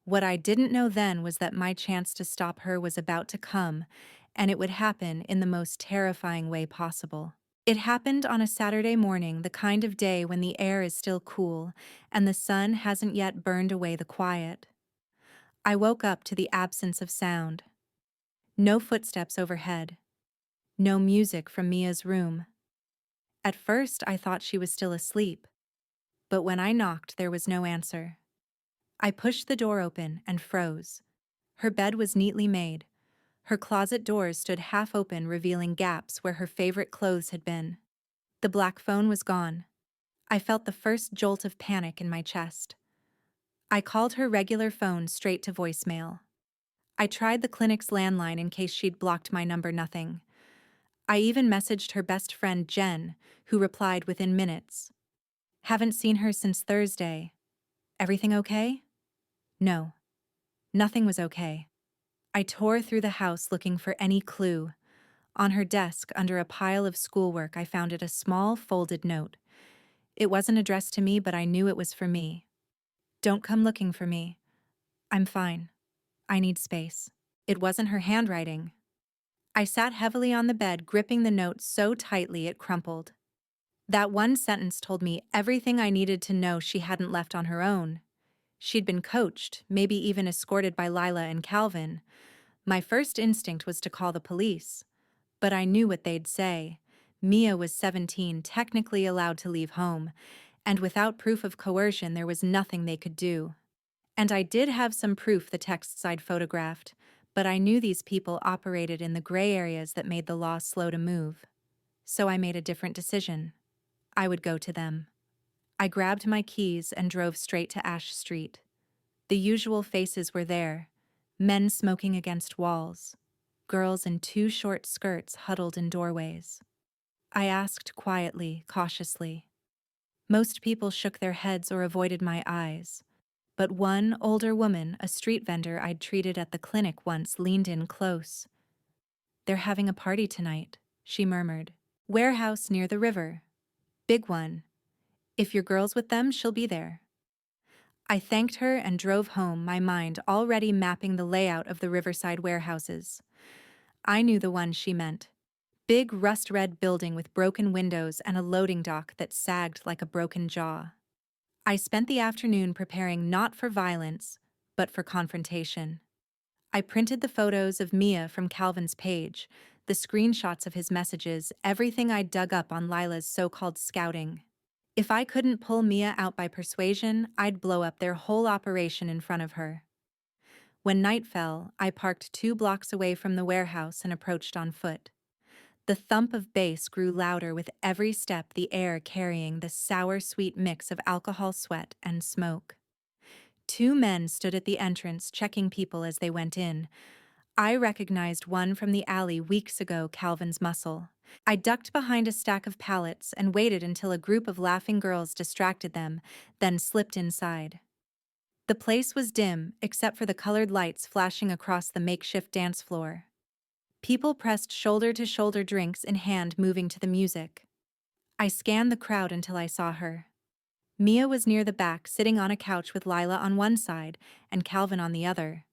What I didn't know then was that my chance to stop her was about to come, and it would happen in the most terrifying way possible. It happened on a Saturday morning, the kind of day when the air is still cool and the sun hasn't yet burned away the quiet. I woke up to the absence of sound. No footsteps overhead. No music from Mia's room. At first, I thought she was still asleep, but when I knocked, there was no answer. I pushed the door open and froze. Her bed was neatly made. Her closet doors stood half open, revealing gaps where her favorite clothes had been. The black phone was gone. I felt the first jolt of panic in my chest. I called her regular phone straight to voicemail. I tried the clinic's landline in case she'd blocked my number, nothing. I even messaged her best friend Jen, who replied within minutes. Haven't seen her since Thursday. Everything okay? No. Nothing was okay. I tore through the house looking for any clue. On her desk, under a pile of schoolwork, I found a small, folded note. It wasn't addressed to me, but I knew it was for me. Don't come looking for me. I'm fine. I need space. It wasn't her handwriting. I sat heavily on the bed, gripping the note so tightly it crumpled. That one sentence told me everything I needed to know. She hadn't left on her own. She'd been coached, maybe even escorted by Lila and Calvin. My first instinct was to call the police. But I knew what they'd say. Mia was 17, technically allowed to leave home, and without proof of coercion, there was nothing they could do. And I did have some proof the texts I'd photographed, but I knew these people operated in the gray areas that made the law slow to move. So I made a different decision. I would go to them. I grabbed my keys and drove straight to Ash Street. The usual faces were there: men smoking against walls, girls in too short skirts huddled in doorways. I asked quietly, cautiously. Most people shook their heads or avoided my eyes, but one older woman, a street vendor I'd treated at the clinic once, leaned in close. "They're having a party tonight," she murmured. "Warehouse near the river. Big one. If your girl's with them, she'll be there." I thanked her and drove home, my mind already mapping the layout of the riverside warehouses. I knew the one she meant. Big rust-red building with broken windows and a loading dock that sagged like a broken jaw. I spent the afternoon preparing not for violence, but for confrontation. I printed the photos of Mia from Calvin's page, the screenshots of his messages, everything I'd dug up on Lila's so-called scouting. If I couldn't pull Mia out by persuasion, I'd blow up their whole operation in front of her. When night fell, I parked 2 blocks away from the warehouse and approached on foot. The thump of bass grew louder with every step, the air carrying the sour-sweet mix of alcohol, sweat, and smoke. 2 men stood at the entrance, checking people as they went in. I recognized one from the alley weeks ago, Calvin's muscle. I ducked behind a stack of pallets and waited until a group of laughing girls distracted them, then slipped inside. The place was dim, except for the colored lights flashing across the makeshift dance floor. People pressed shoulder to shoulder, drinks in hand, moving to the music. I scanned the crowd until I saw her. Mia was near the back, sitting on a couch with Lila on one side and Calvin on the other.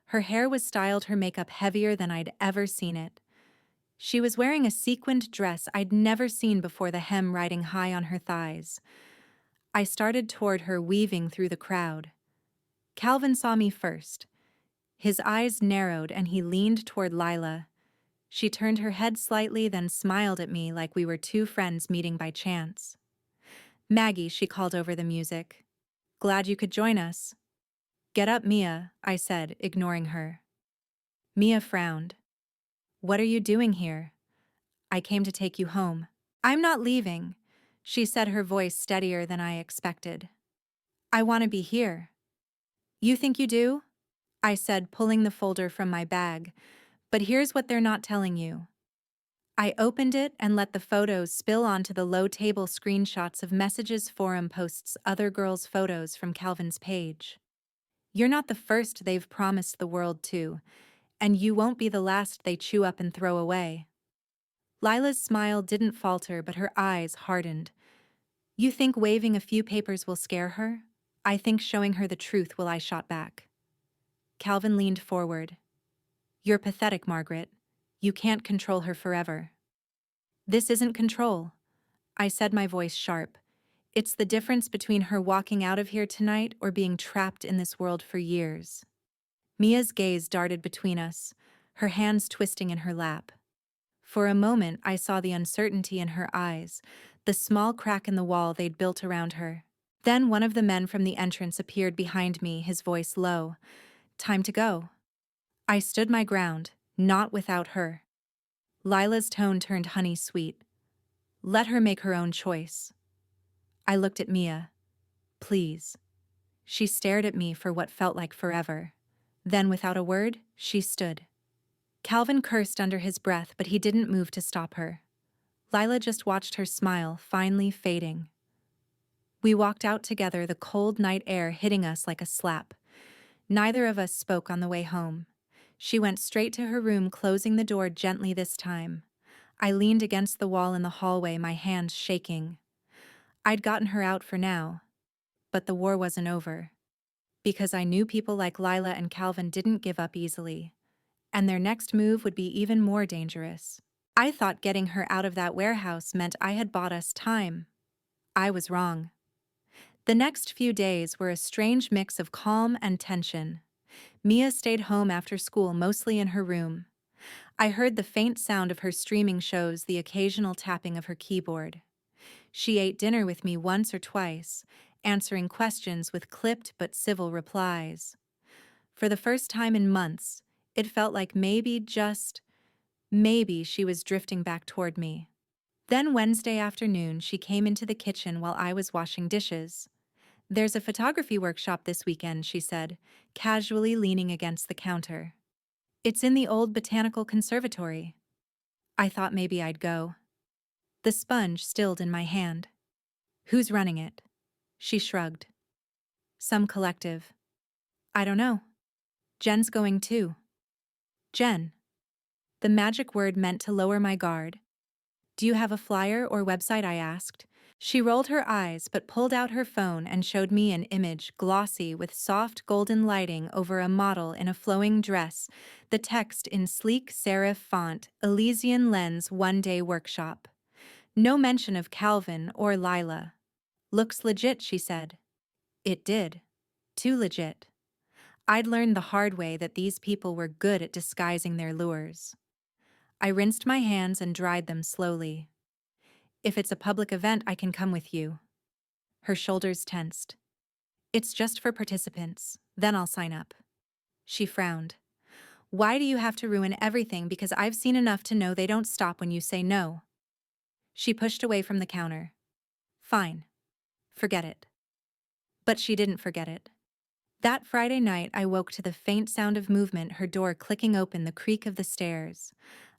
Her hair was styled, her makeup heavier than I'd ever seen it. She was wearing a sequined dress I'd never seen before, the hem riding high on her thighs. I started toward her, weaving through the crowd. Calvin saw me first. His eyes narrowed and he leaned toward Lila. She turned her head slightly, then smiled at me like we were 2 friends meeting by chance. "Maggie," she called over the music. "Glad you could join us." "Get up, Mia," I said, ignoring her. Mia frowned. "What are you doing here?" "I came to take you home." "I'm not leaving," she said, her voice steadier than I expected. "I want to be here." "You think you do?" I said, pulling the folder from my bag. "But here's what they're not telling you." I opened it and let the photos spill onto the low table: screenshots of messages, forum posts, other girls' photos from Calvin's page. "You're not the first they've promised the world to, and you won't be the last they chew up and throw away." Lila's smile didn't falter, but her eyes hardened. "You think waving a few papers will scare her?" "I think showing her the truth will," I shot back. Calvin leaned forward. "You're pathetic, Margaret. You can't control her forever." "This isn't control," I said, my voice sharp. "It's the difference between her walking out of here tonight or being trapped in this world for years." Mia's gaze darted between us, her hands twisting in her lap. For a moment, I saw the uncertainty in her eyes, the small crack in the wall they'd built around her. Then one of the men from the entrance appeared behind me, his voice low. "Time to go." I stood my ground, not without her. Lila's tone turned honey sweet. "Let her make her own choice." I looked at Mia. "Please." She stared at me for what felt like forever. Then, without a word, she stood. Calvin cursed under his breath, but he didn't move to stop her. Lila just watched her smile, finally fading. We walked out together, the cold night air hitting us like a slap. Neither of us spoke on the way home. She went straight to her room, closing the door gently this time. I leaned against the wall in the hallway, my hands shaking. I'd gotten her out for now. But the war wasn't over. Because I knew people like Lila and Calvin didn't give up easily. And their next move would be even more dangerous. I thought getting her out of that warehouse meant I had bought us time. I was wrong. The next few days were a strange mix of calm and tension. Mia stayed home after school, mostly in her room. I heard the faint sound of her streaming shows, the occasional tapping of her keyboard. She ate dinner with me once or twice, answering questions with clipped but civil replies. For the first time in months, it felt like maybe, just maybe, she was drifting back toward me. Then Wednesday afternoon, she came into the kitchen while I was washing dishes. "There's a photography workshop this weekend," she said, casually leaning against the counter. "It's in the old botanical conservatory." I thought maybe I'd go. The sponge stilled in my hand. "Who's running it?" She shrugged. "Some collective." "I don't know. Jen's going too." Jen. The magic word meant to lower my guard. "Do you have a flyer or website?" I asked. She rolled her eyes but pulled out her phone and showed me an image, glossy with soft golden lighting over a model in a flowing dress, the text in sleek serif font, "Elysian Lens One-Day Workshop." No mention of Calvin or Lila. "Looks legit," she said. It did. Too legit. I'd learned the hard way that these people were good at disguising their lures. I rinsed my hands and dried them slowly. "If it's a public event, I can come with you." Her shoulders tensed. "It's just for participants. Then I'll sign up." She frowned. "Why do you have to ruin everything? Because I've seen enough to know they don't stop when you say no." She pushed away from the counter. "Fine. Forget it." But she didn't forget it. That Friday night, I woke to the faint sound of movement, her door clicking open, the creak of the stairs.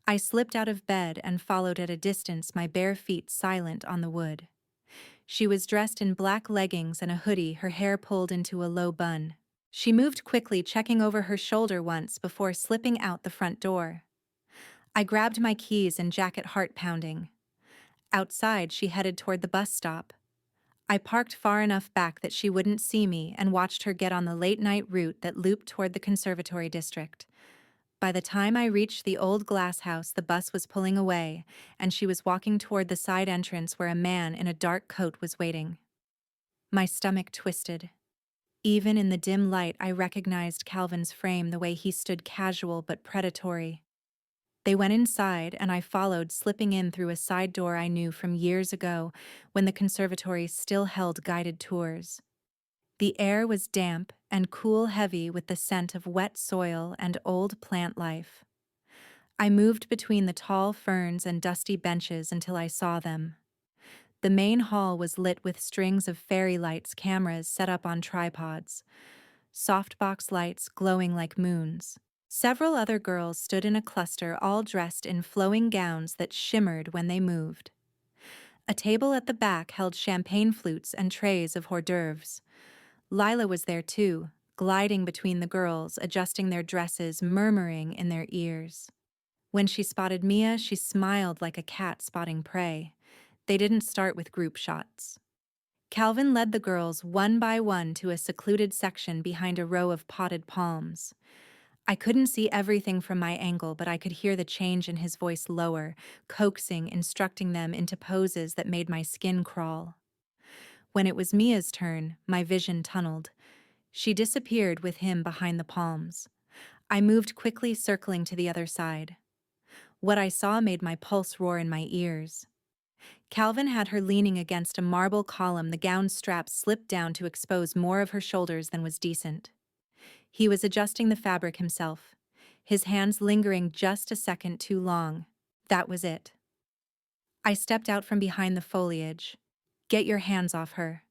I slipped out of bed and followed at a distance, my bare feet silent on the wood. She was dressed in black leggings and a hoodie, her hair pulled into a low bun. She moved quickly, checking over her shoulder once before slipping out the front door. I grabbed my keys and jacket, heart pounding. Outside, she headed toward the bus stop. I parked far enough back that she wouldn't see me and watched her get on the late-night route that looped toward the conservatory district. By the time I reached the old glass house, the bus was pulling away, and she was walking toward the side entrance where a man in a dark coat was waiting. My stomach twisted. Even in the dim light, I recognized Calvin's frame, the way he stood, casual but predatory. They went inside, and I followed, slipping in through a side door I knew from years ago when the conservatory still held guided tours. The air was damp and cool, heavy with the scent of wet soil and old plant life. I moved between the tall ferns and dusty benches until I saw them. The main hall was lit with strings of fairy lights, cameras set up on tripods, softbox lights glowing like moons. Several other girls stood in a cluster, all dressed in flowing gowns that shimmered when they moved. A table at the back held champagne flutes and trays of hors d'oeuvres. Lila was there too, gliding between the girls, adjusting their dresses, murmuring in their ears. When she spotted Mia, she smiled like a cat spotting prey. They didn't start with group shots. Calvin led the girls one by one to a secluded section behind a row of potted palms. I couldn't see everything from my angle, but I could hear the change in his voice, lower, coaxing, instructing them into poses that made my skin crawl. When it was Mia's turn, my vision tunneled. She disappeared with him behind the palms. I moved quickly, circling to the other side. What I saw made my pulse roar in my ears. Calvin had her leaning against a marble column, the gown straps slipped down to expose more of her shoulders than was decent. He was adjusting the fabric himself, his hands lingering just a second too long. That was it. I stepped out from behind the foliage. "Get your hands off her."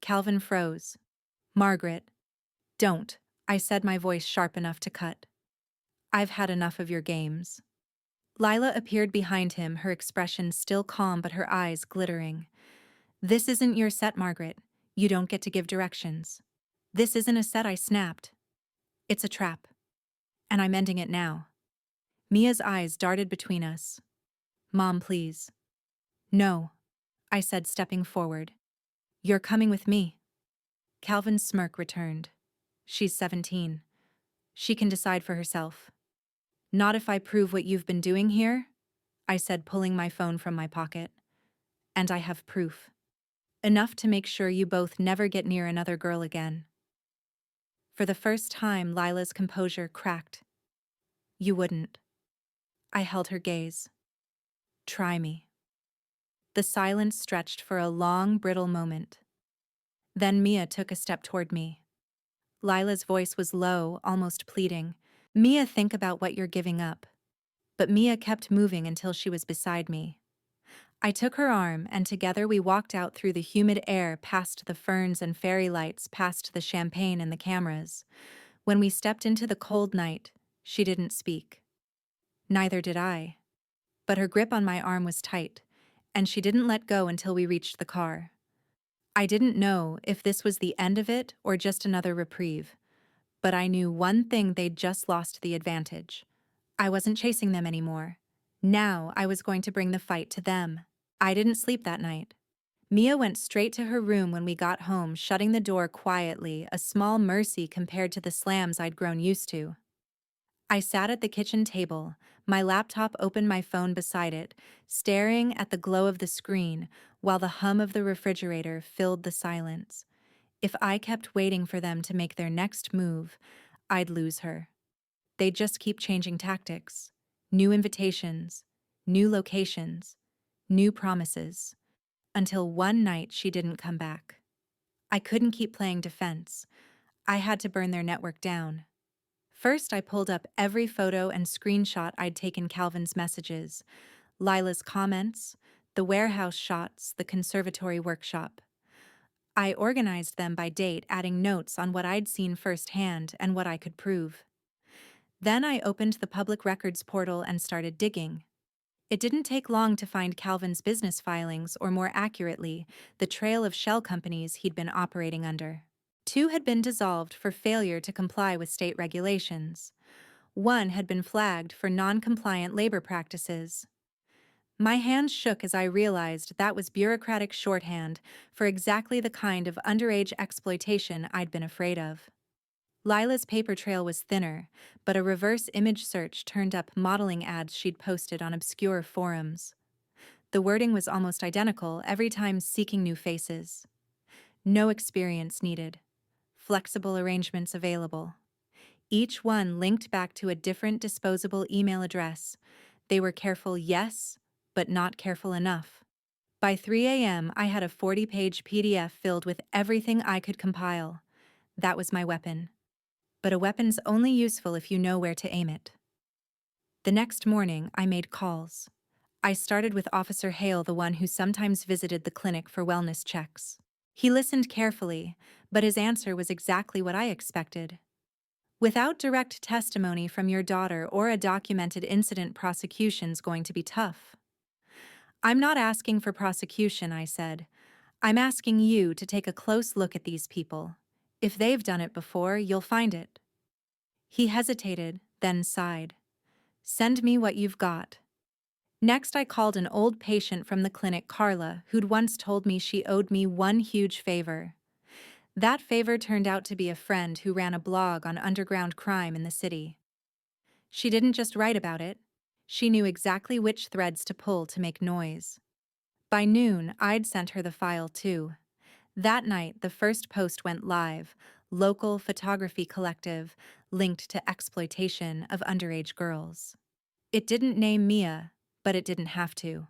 Calvin froze. "Margaret, don't," I said, my voice sharp enough to cut. "I've had enough of your games." Lila appeared behind him, her expression still calm but her eyes glittering. "This isn't your set, Margaret. You don't get to give directions." "This isn't a set," I snapped. "It's a trap. And I'm ending it now." Mia's eyes darted between us. "Mom, please." "No," I said, stepping forward. "You're coming with me." Calvin's smirk returned. "She's 17. She can decide for herself." "Not if I prove what you've been doing here," I said, pulling my phone from my pocket. "And I have proof. Enough to make sure you both never get near another girl again." For the first time, Lila's composure cracked. "You wouldn't." I held her gaze. Try me. The silence stretched for a long, brittle moment. Then Mia took a step toward me. Lila's voice was low, almost pleading. Mia, think about what you're giving up. But Mia kept moving until she was beside me. I took her arm, and together we walked out through the humid air, past the ferns and fairy lights, past the champagne and the cameras. When we stepped into the cold night, she didn't speak. Neither did I. But her grip on my arm was tight, and she didn't let go until we reached the car. I didn't know if this was the end of it or just another reprieve, but I knew one thing: they'd just lost the advantage. I wasn't chasing them anymore. Now I was going to bring the fight to them. I didn't sleep that night. Mia went straight to her room when we got home, shutting the door quietly, a small mercy compared to the slams I'd grown used to. I sat at the kitchen table, my laptop open, my phone beside it, staring at the glow of the screen while the hum of the refrigerator filled the silence. If I kept waiting for them to make their next move, I'd lose her. They'd just keep changing tactics. New invitations, new locations, new promises. Until one night she didn't come back. I couldn't keep playing defense. I had to burn their network down. First, I pulled up every photo and screenshot I'd taken: Calvin's messages, Lila's comments, the warehouse shots, the conservatory workshop. I organized them by date, adding notes on what I'd seen firsthand and what I could prove. Then I opened the public records portal and started digging. It didn't take long to find Calvin's business filings, or more accurately, the trail of shell companies he'd been operating under. 2 had been dissolved for failure to comply with state regulations. 1 had been flagged for non-compliant labor practices. My hands shook as I realized that was bureaucratic shorthand for exactly the kind of underage exploitation I'd been afraid of. Lila's paper trail was thinner, but a reverse image search turned up modeling ads she'd posted on obscure forums. The wording was almost identical every time: seeking new faces. No experience needed. Flexible arrangements available. Each one linked back to a different disposable email address. They were careful, yes, but not careful enough. By 3 a.m., I had a 40-page PDF filled with everything I could compile. That was my weapon. But a weapon's only useful if you know where to aim it. The next morning, I made calls. I started with Officer Hale, the one who sometimes visited the clinic for wellness checks. He listened carefully, but his answer was exactly what I expected. Without direct testimony from your daughter or a documented incident, prosecution's going to be tough. I'm not asking for prosecution, I said. I'm asking you to take a close look at these people. If they've done it before, you'll find it. He hesitated, then sighed. Send me what you've got. Next, I called an old patient from the clinic, Carla, who'd once told me she owed me one huge favor. That favor turned out to be a friend who ran a blog on underground crime in the city. She didn't just write about it. She knew exactly which threads to pull to make noise. By noon, I'd sent her the file too. That night, the first post went live: local photography collective linked to exploitation of underage girls. It didn't name Mia, but it didn't have to.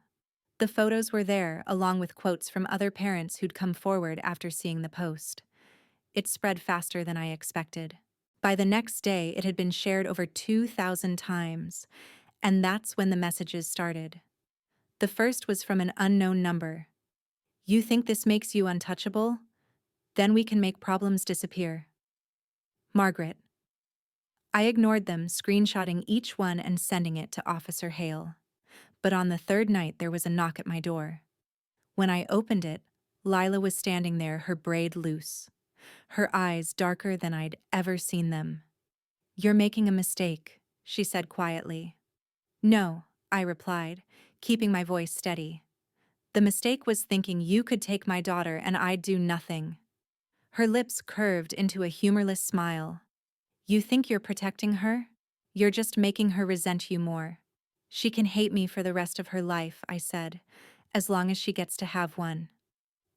The photos were there, along with quotes from other parents who'd come forward after seeing the post. It spread faster than I expected. By the next day, it had been shared over 2,000 times, and that's when the messages started. The first was from an unknown number. You think this makes you untouchable? Then we can make problems disappear. Margaret. I ignored them, screenshotting each one and sending it to Officer Hale. But on the third night, there was a knock at my door. When I opened it, Lila was standing there, her braid loose, her eyes darker than I'd ever seen them. You're making a mistake, she said quietly. No, I replied, keeping my voice steady. The mistake was thinking you could take my daughter and I'd do nothing. Her lips curved into a humorless smile. You think you're protecting her? You're just making her resent you more. She can hate me for the rest of her life, I said, as long as she gets to have one.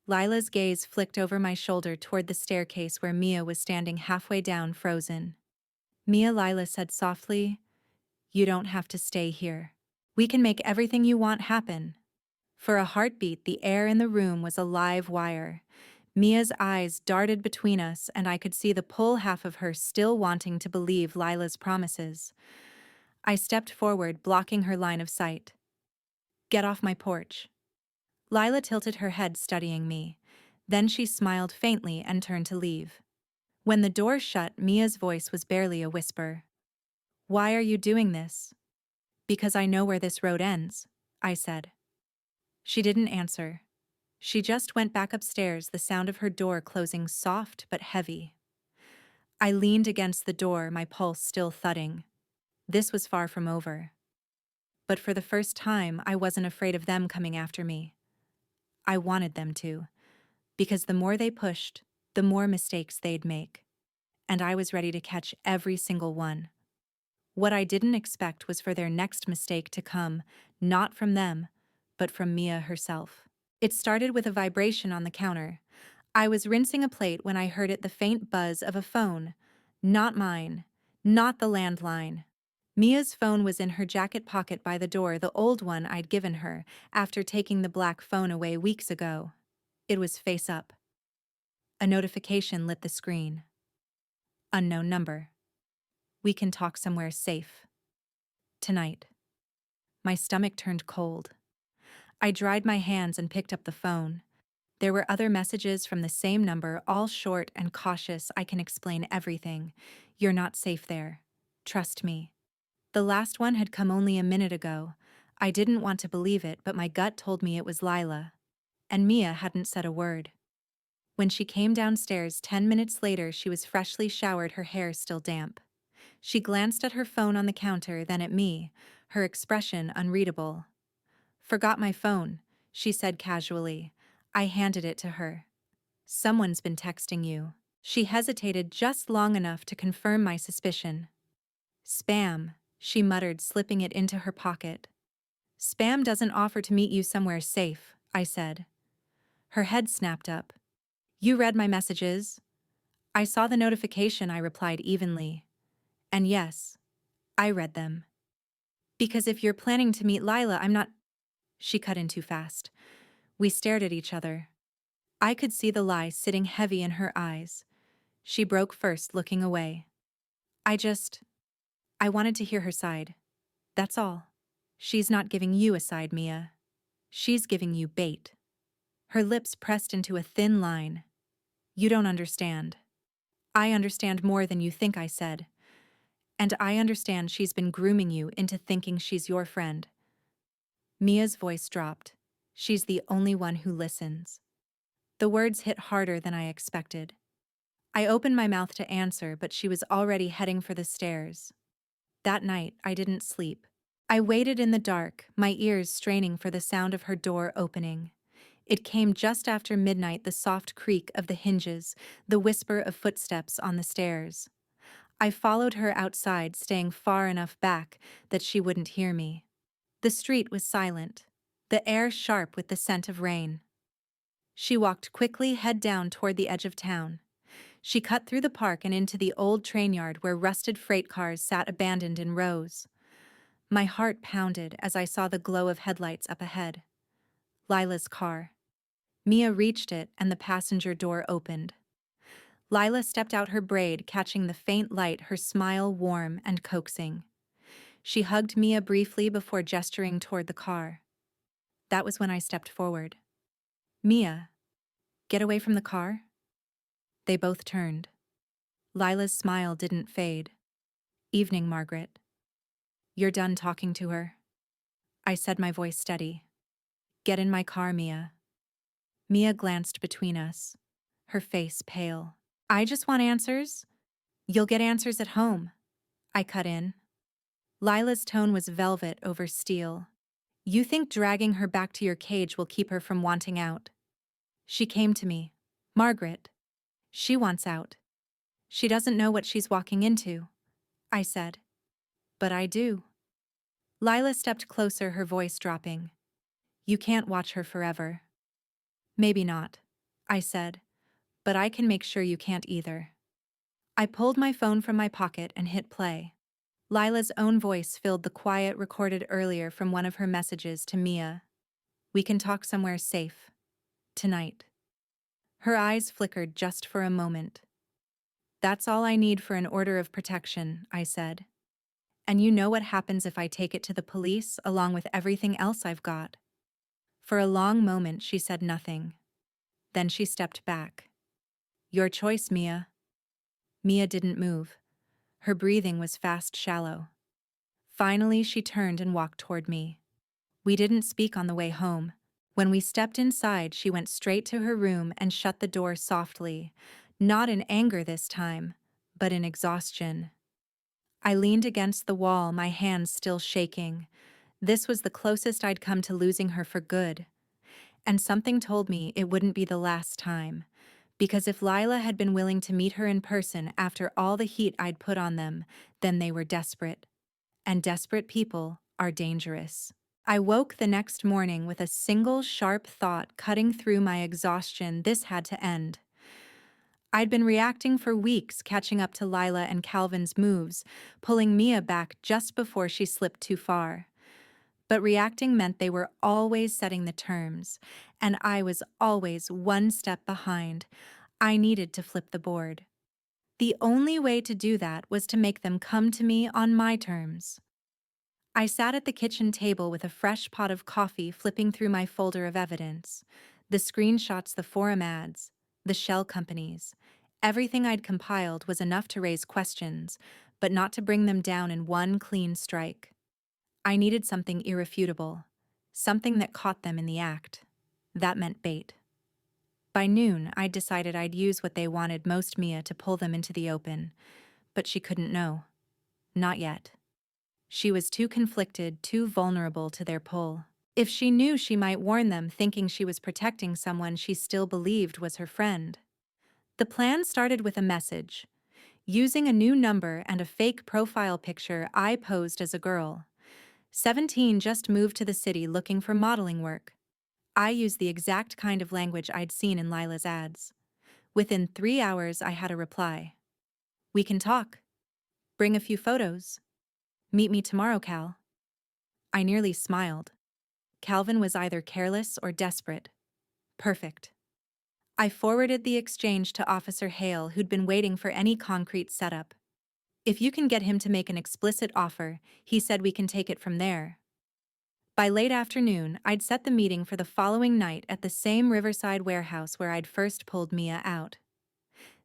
Lila's gaze flicked over my shoulder toward the staircase where Mia was standing halfway down, frozen. Mia, Lila said softly, you don't have to stay here. We can make everything you want happen. For a heartbeat, the air in the room was a live wire. Mia's eyes darted between us, and I could see the pull half of her still wanting to believe Lila's promises. I stepped forward, blocking her line of sight. Get off my porch. Lila tilted her head, studying me. Then she smiled faintly and turned to leave. When the door shut, Mia's voice was barely a whisper. Why are you doing this? Because I know where this road ends, I said. She didn't answer. She just went back upstairs, the sound of her door closing soft but heavy. I leaned against the door, my pulse still thudding. This was far from over. But for the first time, I wasn't afraid of them coming after me. I wanted them to, because the more they pushed, the more mistakes they'd make. And I was ready to catch every single one. What I didn't expect was for their next mistake to come, not from them, but from Mia herself. It started with a vibration on the counter. I was rinsing a plate when I heard the faint buzz of a phone. Not mine. Not the landline. Mia's phone was in her jacket pocket by the door, the old one I'd given her after taking the black phone away weeks ago. It was face up. A notification lit the screen. Unknown number. We can talk somewhere safe. Tonight. My stomach turned cold. I dried my hands and picked up the phone. There were other messages from the same number, all short and cautious. I can explain everything. You're not safe there. Trust me. The last one had come only a minute ago. I didn't want to believe it, but my gut told me it was Lila. And Mia hadn't said a word. When she came downstairs 10 minutes later, she was freshly showered, her hair still damp. She glanced at her phone on the counter, then at me, her expression unreadable. Forgot my phone, she said casually. I handed it to her. Someone's been texting you. She hesitated just long enough to confirm my suspicion. Spam, she muttered, slipping it into her pocket. Spam doesn't offer to meet you somewhere safe, I said. Her head snapped up. You read my messages? I saw the notification, I replied evenly. And yes, I read them. Because if you're planning to meet Lila, I'm not. She cut in too fast. We stared at each other. I could see the lie sitting heavy in her eyes. She broke first, looking away. I wanted to hear her side. That's all. She's not giving you a side, Mia. She's giving you bait. Her lips pressed into a thin line. You don't understand. I understand more than you think, I said. And I understand she's been grooming you into thinking she's your friend. Mia's voice dropped. She's the only one who listens. The words hit harder than I expected. I opened my mouth to answer, but she was already heading for the stairs. That night, I didn't sleep. I waited in the dark, my ears straining for the sound of her door opening. It came just after midnight, the soft creak of the hinges, the whisper of footsteps on the stairs. I followed her outside, staying far enough back that she wouldn't hear me. The street was silent, the air sharp with the scent of rain. She walked quickly, head down toward the edge of town. She cut through the park and into the old train yard where rusted freight cars sat abandoned in rows. My heart pounded as I saw the glow of headlights up ahead. Lila's car. Mia reached it and the passenger door opened. Lila stepped out, her braid catching the faint light, her smile warm and coaxing. She hugged Mia briefly before gesturing toward the car. That was when I stepped forward. Mia, get away from the car? They both turned. Lila's smile didn't fade. Evening, Margaret. You're done talking to her? I said, my voice steady. Get in my car, Mia. Mia glanced between us, her face pale. I just want answers. You'll get answers at home, I cut in. Lila's tone was velvet over steel. You think dragging her back to your cage will keep her from wanting out? She came to me. Margaret. She wants out. She doesn't know what she's walking into, I said. But I do. Lila stepped closer, her voice dropping. You can't watch her forever. Maybe not, I said, but I can make sure you can't either. I pulled my phone from my pocket and hit play. Lila's own voice filled the quiet recorded earlier from one of her messages to Mia. "We can talk somewhere safe. Tonight." Her eyes flickered just for a moment. "That's all I need for an order of protection," I said. "And you know what happens if I take it to the police along with everything else I've got." For a long moment she said nothing. Then she stepped back. "Your choice, Mia." Mia didn't move. Her breathing was fast, shallow. Finally, she turned and walked toward me. We didn't speak on the way home. When we stepped inside, she went straight to her room and shut the door softly, not in anger this time, but in exhaustion. I leaned against the wall, my hands still shaking. This was the closest I'd come to losing her for good. And something told me it wouldn't be the last time. Because if Lila had been willing to meet her in person after all the heat I'd put on them, then they were desperate. And desperate people are dangerous. I woke the next morning with a single sharp thought cutting through my exhaustion. This had to end. I'd been reacting for weeks, catching up to Lila and Calvin's moves, pulling Mia back just before she slipped too far. But reacting meant they were always setting the terms, and I was always one step behind. I needed to flip the board. The only way to do that was to make them come to me on my terms. I sat at the kitchen table with a fresh pot of coffee, flipping through my folder of evidence. The screenshots, the forum ads, the shell companies. Everything I'd compiled was enough to raise questions, but not to bring them down in one clean strike. I needed something irrefutable, something that caught them in the act. That meant bait. By noon, I'd decided I'd use what they wanted most, Mia, to pull them into the open. But she couldn't know. Not yet. She was too conflicted, too vulnerable to their pull. If she knew, she might warn them, thinking she was protecting someone she still believed was her friend. The plan started with a message. Using a new number and a fake profile picture, I posed as a girl. 17, just moved to the city looking for modeling work. I used the exact kind of language I'd seen in Lila's ads. Within 3 hours, I had a reply. "We can talk. Bring a few photos. Meet me tomorrow, Cal." I nearly smiled. Calvin was either careless or desperate. Perfect. I forwarded the exchange to Officer Hale, who'd been waiting for any concrete setup. "If you can get him to make an explicit offer," he said, "we can take it from there." By late afternoon, I'd set the meeting for the following night at the same Riverside warehouse where I'd first pulled Mia out.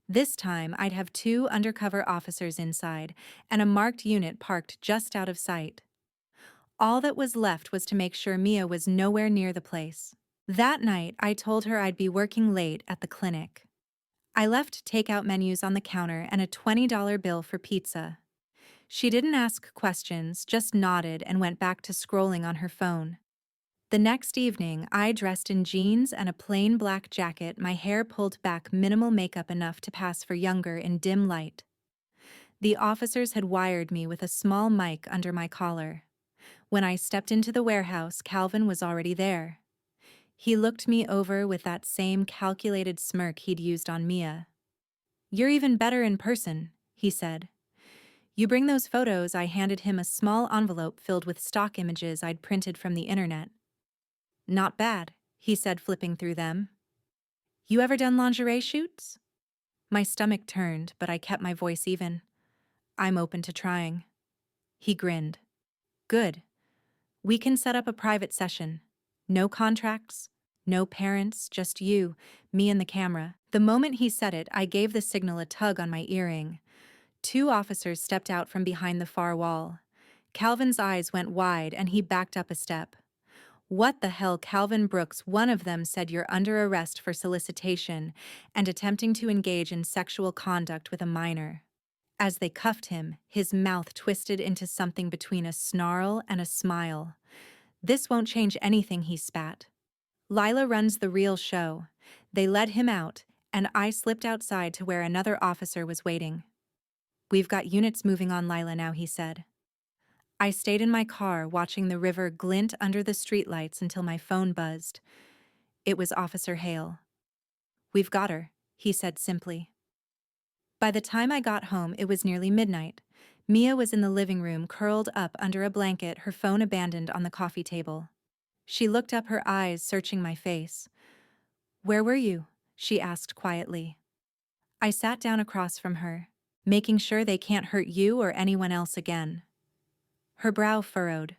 This time, I'd have 2 undercover officers inside and a marked unit parked just out of sight. All that was left was to make sure Mia was nowhere near the place. That night, I told her I'd be working late at the clinic. I left takeout menus on the counter and a $20 bill for pizza. She didn't ask questions, just nodded and went back to scrolling on her phone. The next evening, I dressed in jeans and a plain black jacket, my hair pulled back, minimal makeup enough to pass for younger in dim light. The officers had wired me with a small mic under my collar. When I stepped into the warehouse, Calvin was already there. He looked me over with that same calculated smirk he'd used on Mia. "You're even better in person," he said. "You bring those photos." I handed him a small envelope filled with stock images I'd printed from the internet. "Not bad," he said, flipping through them. "You ever done lingerie shoots?" My stomach turned, but I kept my voice even. "I'm open to trying." He grinned. "Good. We can set up a private session. No contracts, no parents, just you, me and the camera." The moment he said it, I gave the signal a tug on my earring. 2 officers stepped out from behind the far wall. Calvin's eyes went wide and he backed up a step. "What the hell, Calvin Brooks?" one of them said. "You're under arrest for solicitation and attempting to engage in sexual conduct with a minor." As they cuffed him, his mouth twisted into something between a snarl and a smile. "This won't change anything," he spat. "Lila runs the real show." They led him out, and I slipped outside to where another officer was waiting. "We've got units moving on Lila now," he said. I stayed in my car, watching the river glint under the streetlights until my phone buzzed. It was Officer Hale. "We've got her," he said simply. By the time I got home, it was nearly midnight. Mia was in the living room, curled up under a blanket, her phone abandoned on the coffee table. She looked up, her eyes searching my face. "Where were you?" she asked quietly. I sat down across from her, making sure they can't hurt you or anyone else again. Her brow furrowed.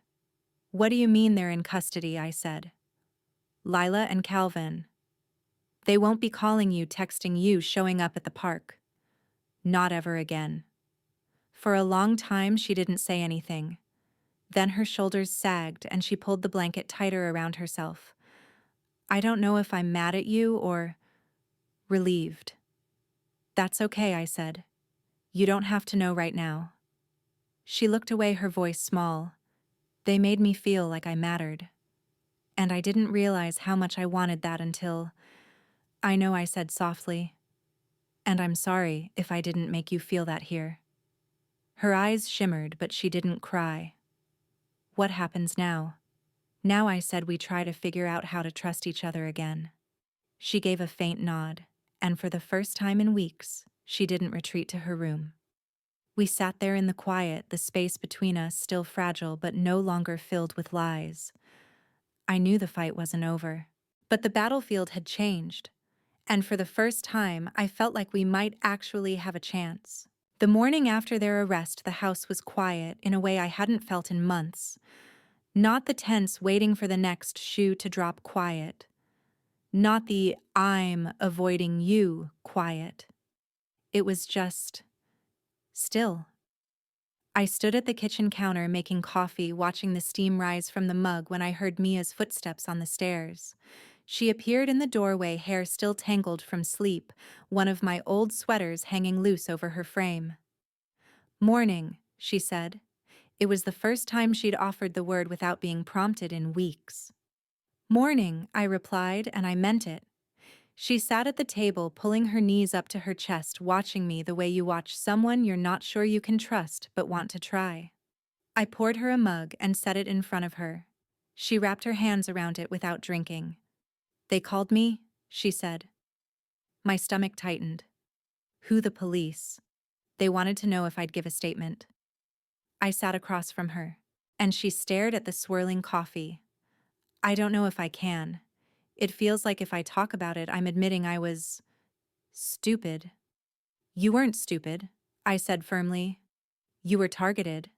"What do you mean they're in custody?" I said. "Lila and Calvin. They won't be calling you, texting you, showing up at the park. Not ever again." For a long time she didn't say anything. Then her shoulders sagged and she pulled the blanket tighter around herself. "I don't know if I'm mad at you or relieved." "That's okay," I said. "You don't have to know right now." She looked away, her voice small. "They made me feel like I mattered. And I didn't realize how much I wanted that until—" "I know," I said softly. "And I'm sorry if I didn't make you feel that here." Her eyes shimmered, but she didn't cry. "What happens now?" "Now," I said, "we try to figure out how to trust each other again." She gave a faint nod, and for the first time in weeks, she didn't retreat to her room. We sat there in the quiet, the space between us still fragile but no longer filled with lies. I knew the fight wasn't over. But the battlefield had changed, and for the first time, I felt like we might actually have a chance. The morning after their arrest, the house was quiet in a way I hadn't felt in months. Not the tense waiting for the next shoe to drop quiet. Not the "I'm avoiding you" quiet. It was just still. I stood at the kitchen counter making coffee, watching the steam rise from the mug when I heard Mia's footsteps on the stairs. She appeared in the doorway, hair still tangled from sleep, one of my old sweaters hanging loose over her frame. "Morning," she said. It was the first time she'd offered the word without being prompted in weeks. "Morning," I replied, and I meant it. She sat at the table, pulling her knees up to her chest, watching me the way you watch someone you're not sure you can trust but want to try. I poured her a mug and set it in front of her. She wrapped her hands around it without drinking. "They called me," she said. My stomach tightened. "Who?" "The police. They wanted to know if I'd give a statement." I sat across from her, and she stared at the swirling coffee. "I don't know if I can. It feels like if I talk about it, I'm admitting I was stupid." "You weren't stupid," I said firmly. "You were targeted.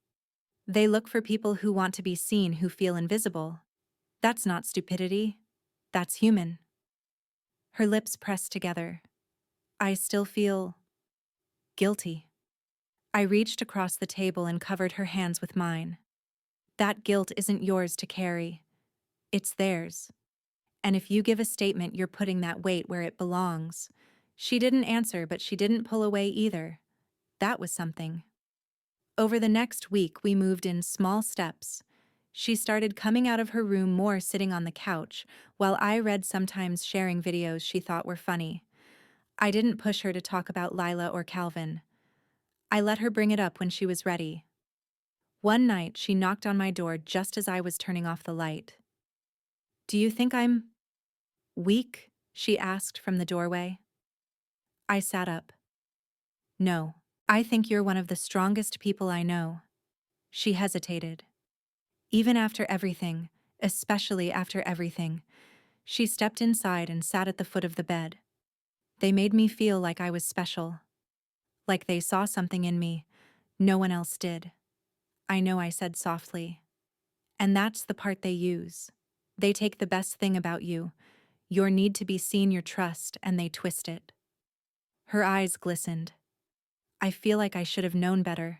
They look for people who want to be seen, who feel invisible. That's not stupidity. That's human." Her lips pressed together. "I still feel guilty." I reached across the table and covered her hands with mine. "That guilt isn't yours to carry. It's theirs. And if you give a statement, you're putting that weight where it belongs." She didn't answer, but she didn't pull away either. That was something. Over the next week, we moved in small steps. She started coming out of her room more, sitting on the couch, while I read, sometimes sharing videos she thought were funny. I didn't push her to talk about Lila or Calvin. I let her bring it up when she was ready. One night, she knocked on my door just as I was turning off the light. "Do you think I'm weak?" she asked from the doorway. I sat up. "No, I think you're one of the strongest people I know." She hesitated. "Even after everything, especially after everything." She stepped inside and sat at the foot of the bed. "They made me feel like I was special. Like they saw something in me no one else did." "I know," I said softly. "And that's the part they use. They take the best thing about you, your need to be seen, your trust, and they twist it." Her eyes glistened. "I feel like I should have known better.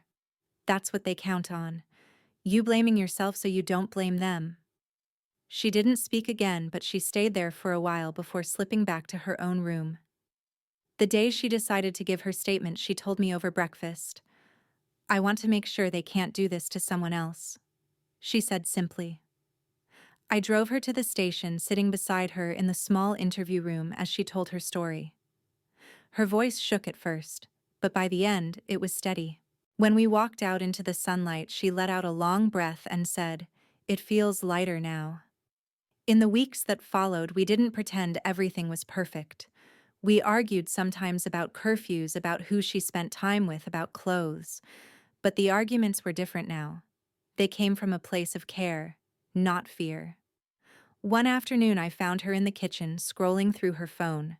That's what they count on. You blaming yourself so you don't blame them." She didn't speak again, but she stayed there for a while before slipping back to her own room. The day she decided to give her statement, she told me over breakfast, "I want to make sure they can't do this to someone else," she said simply. I drove her to the station, sitting beside her in the small interview room as she told her story. Her voice shook at first, but by the end, it was steady. When we walked out into the sunlight, she let out a long breath and said, "It feels lighter now." In the weeks that followed, we didn't pretend everything was perfect. We argued sometimes about curfews, about who she spent time with, about clothes. But the arguments were different now. They came from a place of care, not fear. One afternoon, I found her in the kitchen, scrolling through her phone.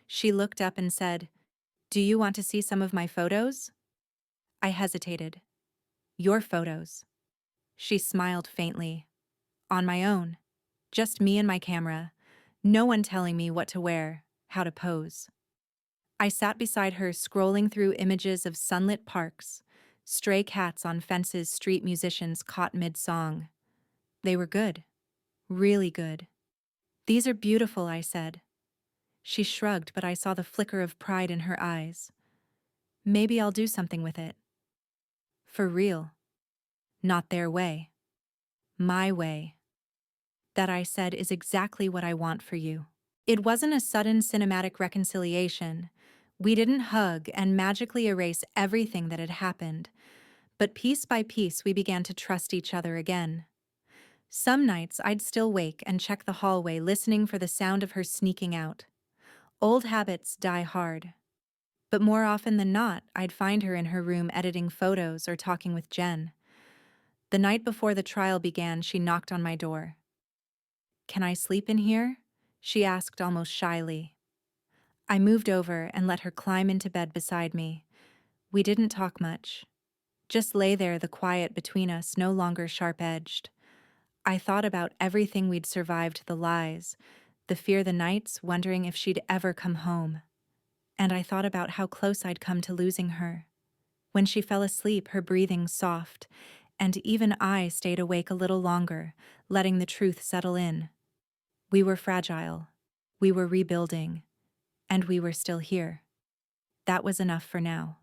She looked up and said, "Do you want to see some of my photos?" I hesitated. "Your photos?" She smiled faintly. "On my own. Just me and my camera. No one telling me what to wear, how to pose." I sat beside her, scrolling through images of sunlit parks, stray cats on fences, street musicians caught mid-song. They were good. Really good. "These are beautiful," I said. She shrugged, but I saw the flicker of pride in her eyes. "Maybe I'll do something with it." "For real." "Not their way. My way." "That," I said, "is exactly what I want for you." It wasn't a sudden cinematic reconciliation. We didn't hug and magically erase everything that had happened, but piece by piece we began to trust each other again. Some nights I'd still wake and check the hallway, listening for the sound of her sneaking out. Old habits die hard. But more often than not, I'd find her in her room editing photos or talking with Jen. The night before the trial began, she knocked on my door. "Can I sleep in here?" she asked almost shyly. I moved over and let her climb into bed beside me. We didn't talk much. Just lay there, the quiet between us no longer sharp-edged. I thought about everything we'd survived, the lies, the fear, the nights wondering if she'd ever come home. And I thought about how close I'd come to losing her. When she fell asleep, her breathing soft, and even I stayed awake a little longer, letting the truth settle in. We were fragile. We were rebuilding. And we were still here. That was enough for now.